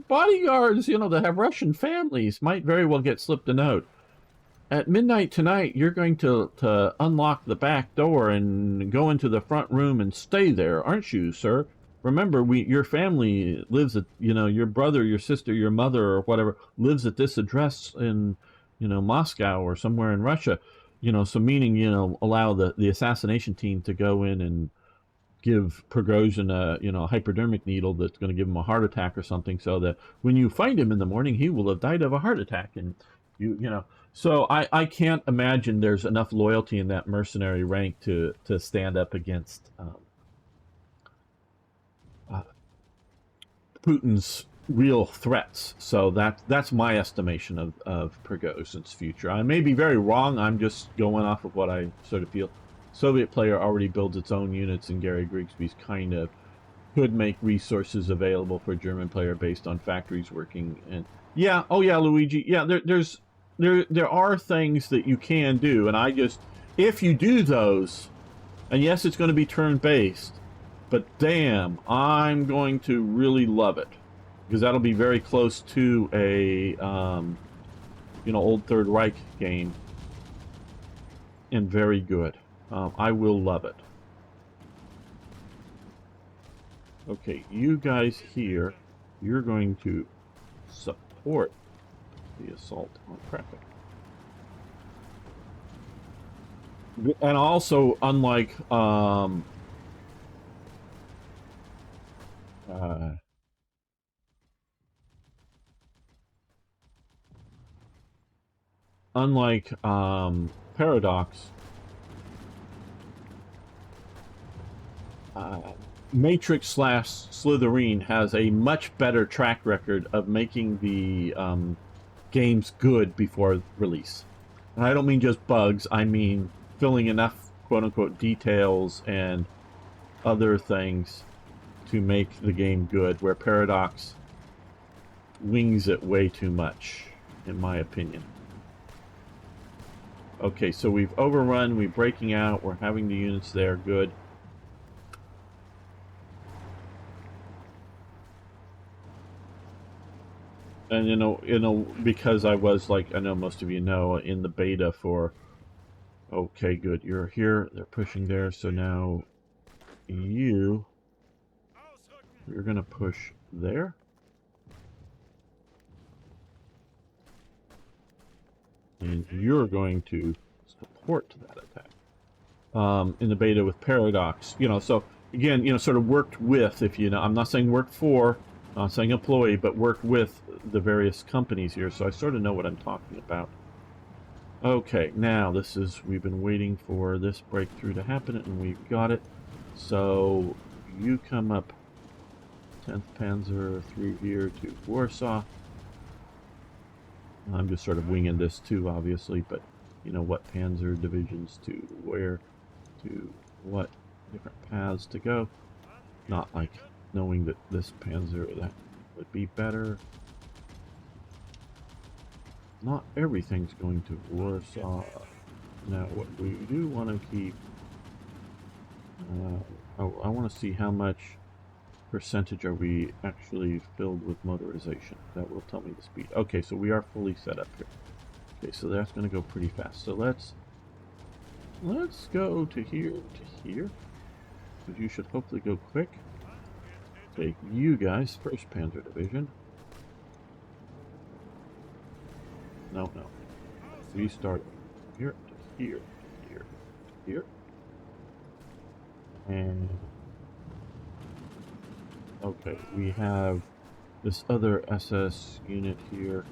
bodyguards, that have Russian families might very well get slipped a note. At midnight tonight, you're going to unlock the back door and go into the front room and stay there, aren't you, sir? Remember, your family lives at, your brother, your sister, your mother, or whatever, lives at this address in, Moscow or somewhere in Russia. So meaning, allow the assassination team to go in and give Prigozhin a hypodermic needle that's going to give him a heart attack or something, so that when you find him in the morning, he will have died of a heart attack. And so I can't imagine there's enough loyalty in that mercenary rank to stand up against Putin's real threats. So that's my estimation of Prigozhin's future. I may be very wrong. I'm just going off of what I sort of feel. Soviet player already builds its own units, and Gary Grigsby's kind of could make resources available for German player based on factories working. And yeah, oh yeah, Luigi, yeah, there are things that you can do, and I just, if you do those, and yes, it's going to be turn-based, but damn, I'm going to really love it, because that'll be very close to a you know, old Third Reich game, and very good. I will love it. Okay, you guys here, you're going to support the assault on Krakow. And also, unlike Paradox, Matrix / Slytherin has a much better track record of making the games good before release. And I don't mean just bugs, I mean filling enough quote-unquote details and other things to make the game good, where Paradox wings it way too much, in my opinion. Okay, so we've overrun, we're breaking out, we're having the units there, good. And you know, because I was, like, I know most of you know, in the beta for, okay, good, you're here, they're pushing there, so now you're gonna push there. And you're going to support that attack. In the beta with Paradox, you know, so again, you know, sort of worked with, if you know, I'm not saying worked for, not saying employee, but worked with the various companies here, so I sort of know what I'm talking about. Okay, now this is, we've been waiting for this breakthrough to happen, and we've got it. So you come up 10th Panzer through here to Warsaw. I'm just sort of winging this too, obviously, but you know what panzer divisions to where, to what different paths to go. Not like knowing that this panzer that would be better. Not everything's going to Warsaw. Now, what we do want to keep, I want to see how much percentage are we actually filled with motorization. That will tell me the speed. Okay, so we are fully set up here. Okay, so that's going to go pretty fast. So let's go to here to here, because you should hopefully go quick. Take you guys, 1st Panzer Division. No. We start here to here to here to here. And okay, we have this other SS unit here.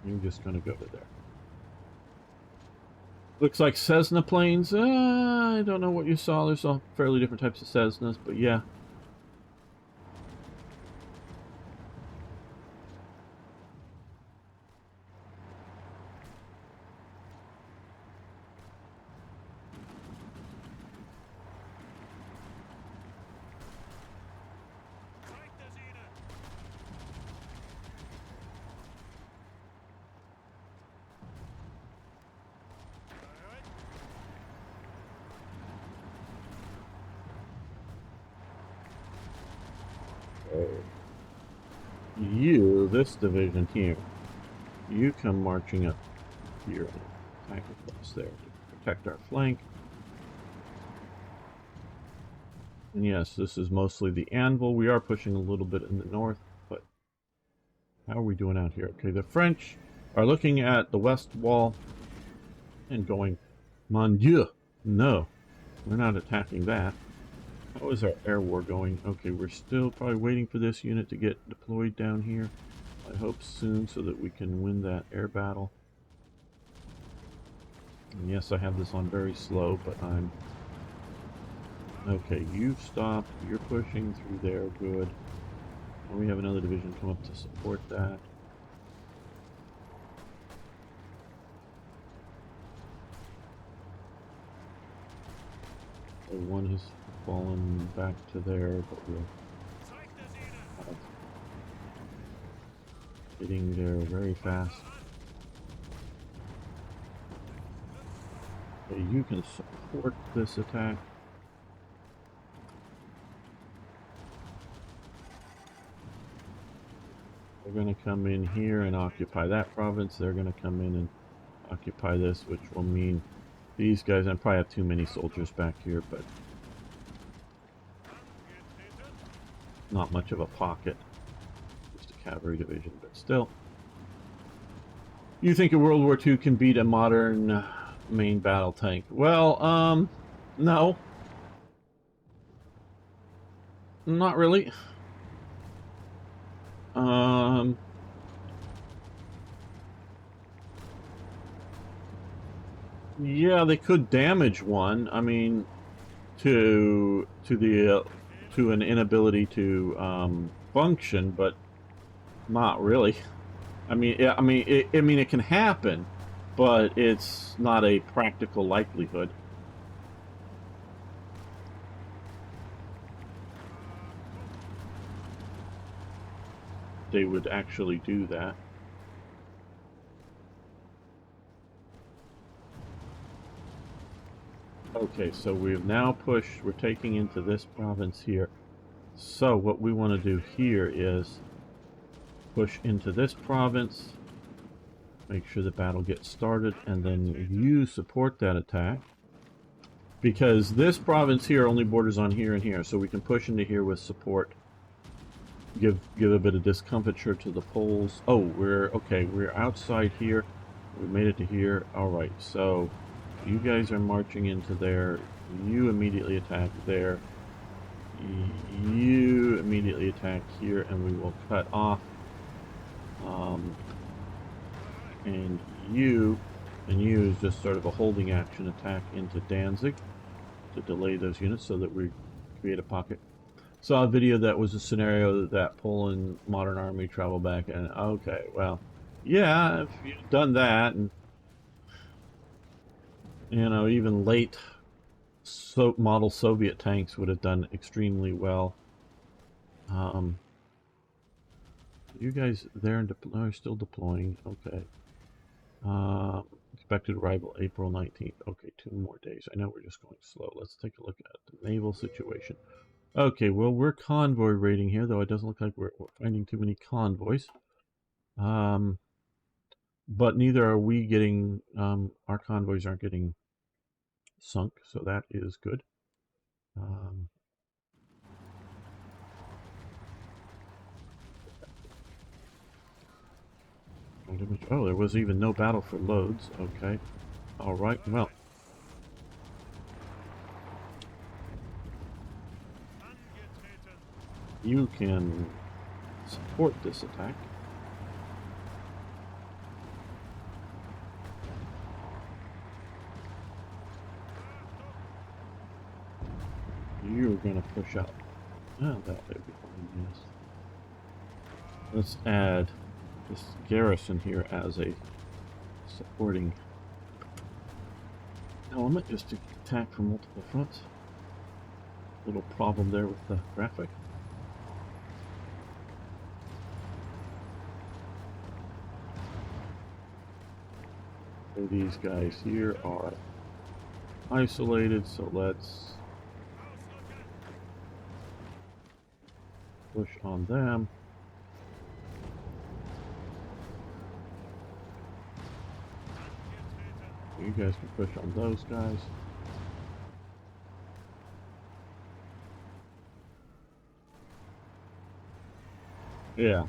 You're just going to go to there. Looks like Cessna planes. I don't know what you saw. There's all fairly different types of Cessnas, but yeah. You, this division here, you come marching up here and attack across there to protect our flank. And yes, this is mostly the anvil. We are pushing a little bit in the north, but how are we doing out here? Okay, the French are looking at the west wall and going, Mon Dieu, no, we're not attacking that. How is our air war going? Okay, we're still probably waiting for this unit to get deployed down here. I hope soon so that we can win that air battle. And yes, I have this on very slow, but I'm... Okay, you've stopped. You're pushing through there. Good. And we have another division come up to support that. One has fallen back to there, but we're getting there very fast. Okay, you can support this attack. They're going to come in here and occupy that province. They're going to come in and occupy this, which will mean these guys, I probably have too many soldiers back here, but not much of a pocket. Just a cavalry division, but still. You think a World War II can beat a modern main battle tank? Well, no. Not really. Yeah, they could damage one. I mean, to an inability to function, but not really. I mean, it can happen, but it's not a practical likelihood. They would actually do that. Okay, so we've now pushed, we're taking into this province here. So what we want to do here is push into this province, make sure the battle gets started, and then you support that attack. Because this province here only borders on here and here, so we can push into here with support. Give a bit of discomfiture to the Poles. Oh, we're outside here. We made it to here. Alright, so you guys are marching into there. You immediately attack there. You immediately attack here, and we will cut off. And you is just sort of a holding action attack into Danzig to delay those units so that we create a pocket. Saw a video that was a scenario that Poland modern army travel back, and okay, well, yeah, if you'd done that, and you know, even late model Soviet tanks would have done extremely well. You guys there and are still deploying. Okay. Expected arrival April 19th. Okay, 2 more days. I know we're just going slow. Let's take a look at the naval situation. Okay, well, we're convoy raiding here, though it doesn't look like we're finding too many convoys. But neither are we getting, our convoys aren't getting sunk, so that is good. Oh, there was even no battle for loads. Okay. Alright, well. You can support this attack. You're gonna push out. Oh, that'll be fine, yes. Let's add this garrison here as a supporting element just to attack from multiple fronts. Little problem there with the graphic. So these guys here are isolated, so let's push on them. You guys can push on those guys. Yeah.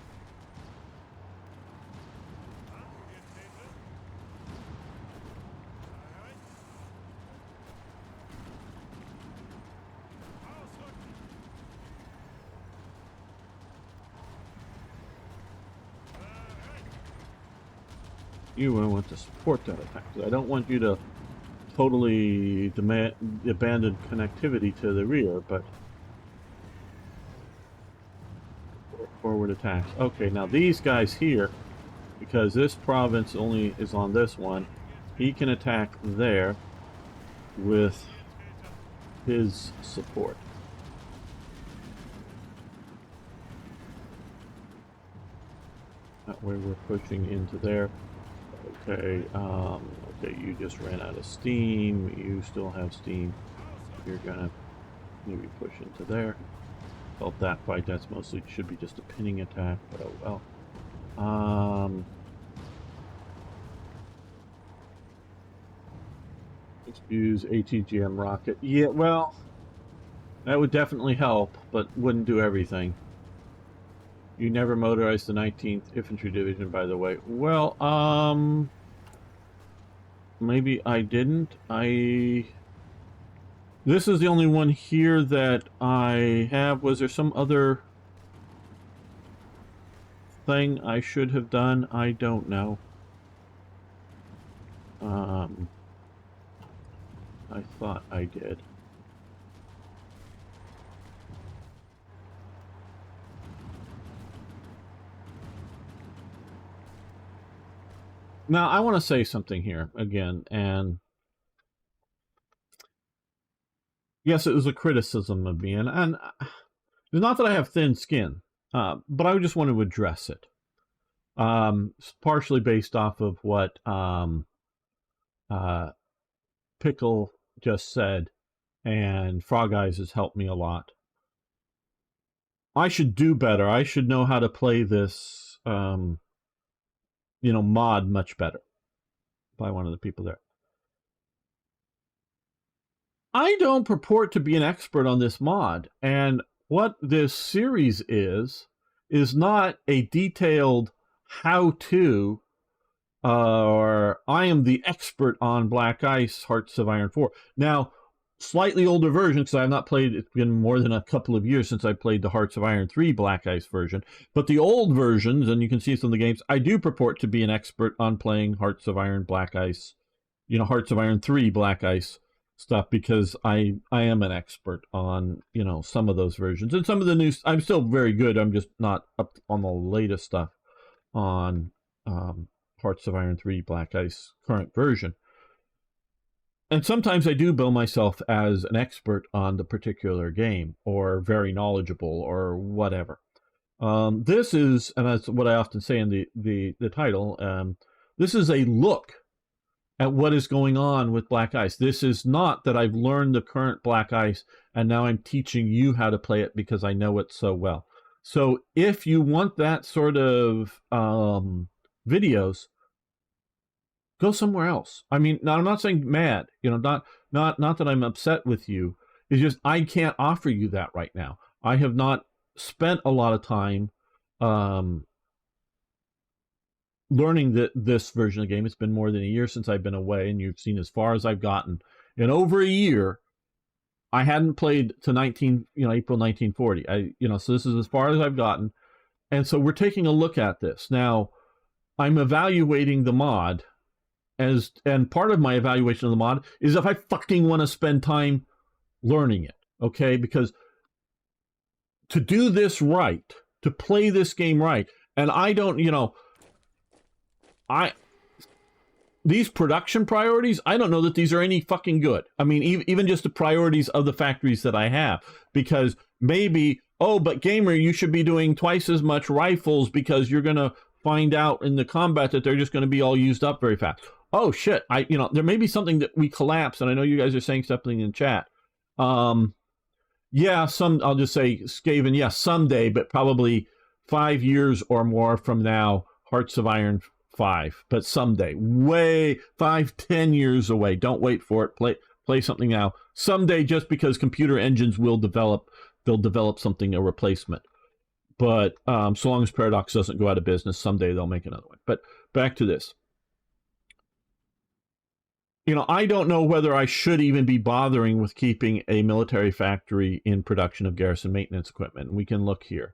You want to support that attack. I don't want you to totally abandon connectivity to the rear, but forward attacks. Okay, now these guys here, because this province only is on this one, he can attack there with his support. That way we're pushing into there. Okay, okay, you just ran out of steam. You still have steam. You're gonna maybe push into there. Felt that fight. That's mostly should be just a pinning attack, but oh well. Let's use ATGM rocket. Yeah, well, that would definitely help, but wouldn't do everything. You never motorized the 19th Infantry Division, by the way. Well, maybe I didn't. This is the only one here that I have. Was there some other thing I should have done? I don't know. I thought I did. Now, I want to say something here again, and yes, it was a criticism of me, and it's not that I have thin skin, but I just want to address it. It's partially based off of what Pickle just said, and Frog Eyes has helped me a lot. I should do better. I should know how to play this, you know, mod much better. By one of the people there. I don't purport to be an expert on this mod, and what this series is not a detailed how-to, or I am the expert on Black Ice Hearts of Iron 4. Now, slightly older version, because I have not played, it's been more than a couple of years since I played the Hearts of Iron 3 Black Ice version, but the old versions, and you can see some of the games, I do purport to be an expert on playing Hearts of Iron Black Ice, you know, Hearts of Iron 3 Black Ice stuff, because I am an expert on, you know, some of those versions. And some of the new, I'm still very good, I'm just not up on the latest stuff on Hearts of Iron 3 Black Ice current version. And sometimes I do bill myself as an expert on the particular game, or very knowledgeable, or whatever. This is, and that's what I often say in the title, this is a look at what is going on with Black Ice. This is not that I've learned the current Black Ice and now I'm teaching you how to play it because I know it so well. So if you want that sort of videos, go somewhere else. I mean, now I'm not saying mad, you know, not that I'm upset with you. It's just I can't offer you that right now. I have not spent a lot of time learning this version of the game. It's been more than a year since I've been away, and you've seen as far as I've gotten. In over a year, I hadn't played to April 1940. So this is as far as I've gotten. And so we're taking a look at this. Now, I'm evaluating the mod, and part of my evaluation of the mod is if I fucking want to spend time learning it, okay? Because to do this right, to play this game right, and I don't, these production priorities, I don't know that these are any fucking good. I mean, even just the priorities of the factories that I have, because maybe, oh, but gamer, you should be doing twice as much rifles because you're going to find out in the combat that they're just going to be all used up very fast. Oh shit, there may be something that we collapse, and I know you guys are saying something in chat. I'll just say, Skaven, yes, someday, but probably 5 years or more from now, Hearts of Iron 5, but someday, way 5-10 years away. Don't wait for it. Play something now. Someday, just because computer engines will develop, they'll develop something, a replacement. But so long as Paradox doesn't go out of business, someday they'll make another one. But back to this. I don't know whether I should even be bothering with keeping a military factory in production of garrison maintenance equipment. We can look here.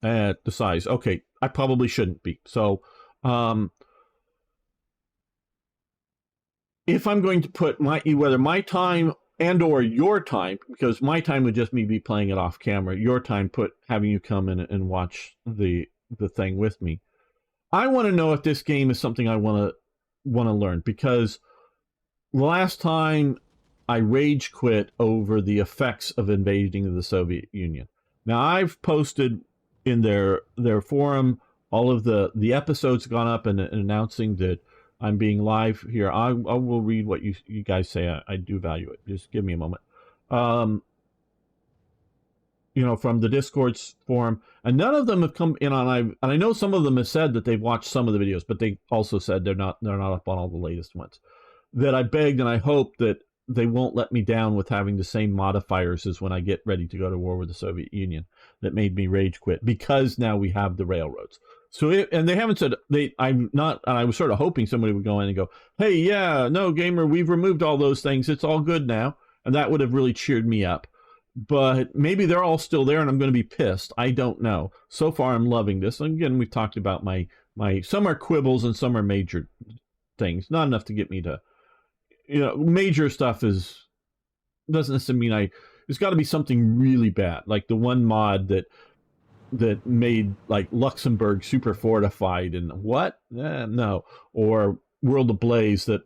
At the size. Okay, I probably shouldn't be. So, if I'm going to put whether my time and or your time, because my time would just me be playing it off camera, your time having you come in and watch the thing with me. I want to know if this game is something I want to learn, because last time I rage quit over the effects of invading the Soviet Union. Now I've posted in their forum all of the episodes gone up and announcing that I'm being live here. I will read what you guys say. I do value it. Just give me a moment. From the Discord's forum, and none of them have come in on. I know some of them have said that they've watched some of the videos, but they also said they're not up on all the latest ones. That I begged and I hope that they won't let me down with having the same modifiers as when I get ready to go to war with the Soviet Union. That made me rage quit because now we have the railroads. And they haven't said I'm not. And I was sort of hoping somebody would go in and go, "Hey, yeah, no, gamer, we've removed all those things. It's all good now," and that would have really cheered me up. But maybe they're all still there and I'm going to be pissed. I don't know. So far, I'm loving this. And again, we've talked about my some are quibbles and some are major things. Not enough to get me to, major stuff doesn't necessarily mean there's got to be something really bad. Like the one mod that made like Luxembourg super fortified and what? No. Or World Ablaze that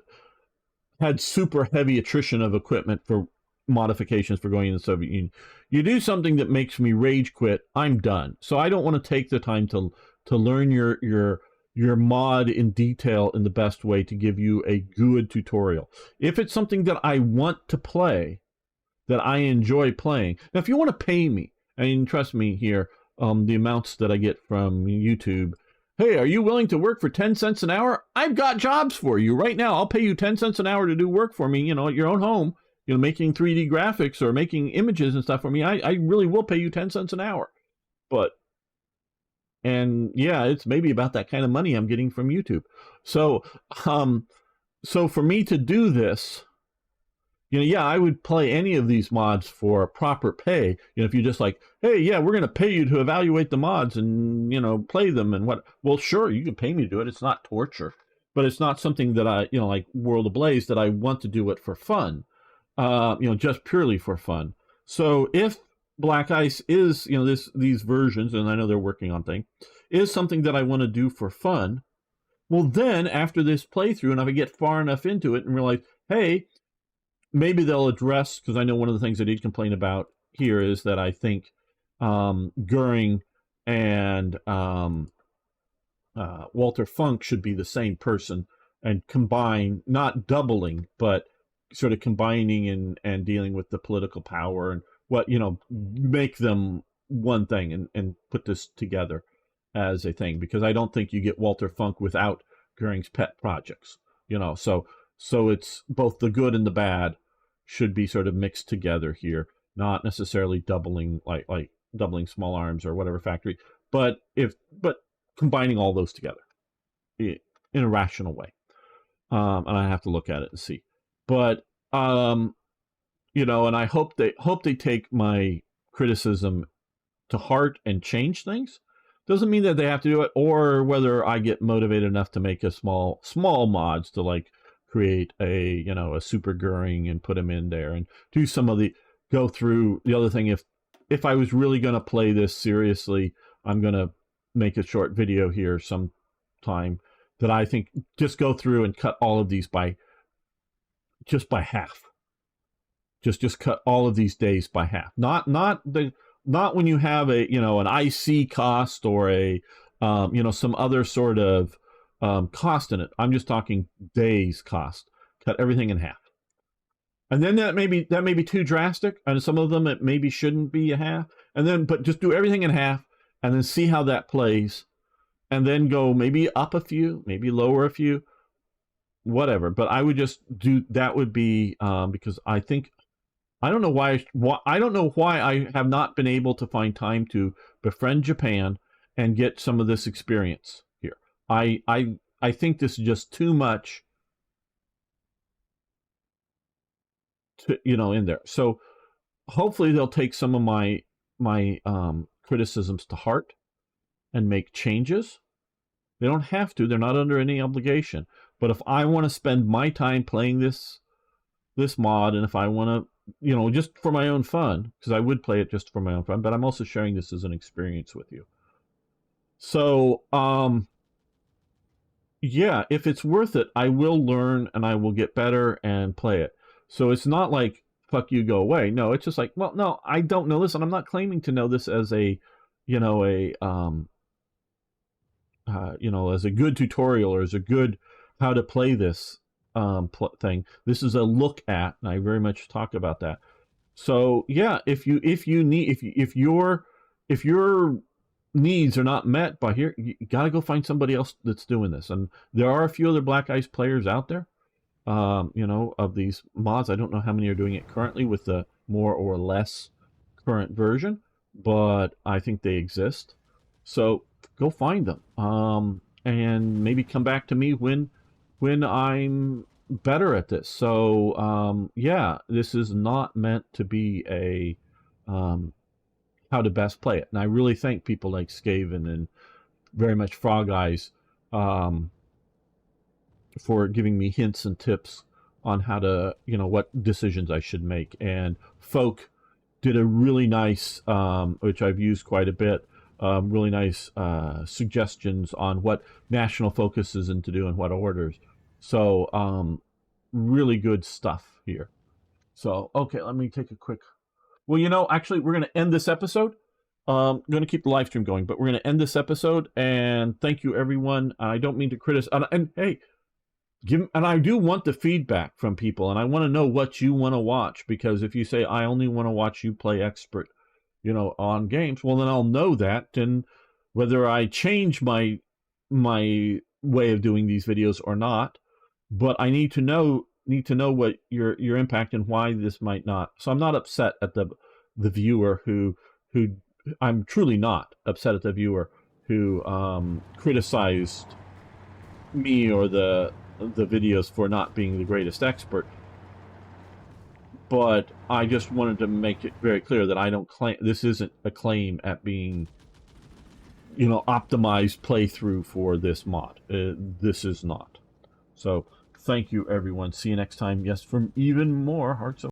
had super heavy attrition of equipment for modifications for going in the Soviet Union. You do something that makes me rage quit, I'm done. So I don't want to take the time to learn your mod in detail in the best way to give you a good tutorial. If it's something that I want to play, that I enjoy playing. Now, if you want to pay me, and trust me here, the amounts that I get from YouTube, hey, are you willing to work for 10 cents an hour? I've got jobs for you right now. I'll pay you 10 cents an hour to do work for me, at your own home. Making 3D graphics or making images and stuff for me, I really will pay you 10 cents an hour. And yeah, it's maybe about that kind of money I'm getting from YouTube. So for me to do this, I would play any of these mods for proper pay. If you're just like, hey, yeah, we're going to pay you to evaluate the mods and, play them and what. Well, sure, you can pay me to do it. It's not torture, but it's not something that I, like World Ablaze, that I want to do it for fun. Just purely for fun. So if Black Ice is, these versions, and I know they're working on things, is something that I want to do for fun, well, then after this playthrough, and if I get far enough into it and realize, hey, maybe they'll address, because I know one of the things I did complain about here is that I think Goering and Walter Funk should be the same person and combine, not doubling, but sort of combining and dealing with the political power and what, make them one thing and put this together as a thing, because I don't think you get Walter Funk without Goering's pet projects, so it's both the good and the bad should be sort of mixed together here, not necessarily doubling like doubling Small Arms or whatever factory, but combining all those together in a rational way. And I have to look at it and see. But and I hope they take my criticism to heart and change things. Doesn't mean that they have to do it, or whether I get motivated enough to make a small mods to like create a a super Goering and put him in there and do some of go through the other thing. If I was really going to play this seriously, I'm going to make a short video here sometime that I think just go through and cut all of these by half. Just cut all of these days by half. Not when you have a an IC cost or a some other sort of cost in it. I'm just talking days cost. Cut everything in half. And then that may be too drastic, and some of them it maybe shouldn't be a half. But just do everything in half, and then see how that plays, and then go maybe up a few, maybe lower a few, whatever. But I would just do that. Would be because I think I don't know why I have not been able to find time to befriend Japan and get some of this experience here. I think this is just too much to in there. So hopefully they'll take some of my criticisms to heart and make changes. They don't have to. They're not under any obligation. But if I want to spend my time playing this mod, and if I want to, just for my own fun, because I would play it just for my own fun, but I'm also sharing this as an experience with you. So, yeah, if it's worth it, I will learn and I will get better and play it. So it's not like fuck you, go away. No, it's just like, well, no, I don't know this, and I'm not claiming to know this as a, you know, as a good tutorial or as a good how to play this thing. This is a look at, and I very much talk about that. So yeah, if your needs are not met by here, you gotta go find somebody else that's doing this. And there are a few other Black Ice players out there, of these mods. I don't know how many are doing it currently with the more or less current version, but I think they exist. So go find them, and maybe come back to me when I'm better at this. So yeah, this is not meant to be a how to best play it. And I really thank people like Skaven and very much Frog Eyes for giving me hints and tips on how to, what decisions I should make. And Folk did a really nice, which I've used quite a bit, really nice suggestions on what national focus is into do and what orders. So really good stuff here. So, okay, let me take a quick. Well, actually, we're going to end this episode. I'm going to keep the live stream going, but we're going to end this episode. And thank you, everyone. I don't mean to criticize. And hey, and I do want the feedback from people, and I want to know what you want to watch, because if you say I only want to watch you play expert, on games, well, then I'll know that, and whether I change my way of doing these videos or not. But I need to know what your impact and why this might not. So I'm not upset at the viewer who I'm truly not upset at the viewer who criticized me or the videos for not being the greatest expert. But I just wanted to make it very clear that I don't claim, this isn't a claim at being, optimized playthrough for this mod. This is not. So thank you, everyone. See you next time. Yes, from even more Hearts of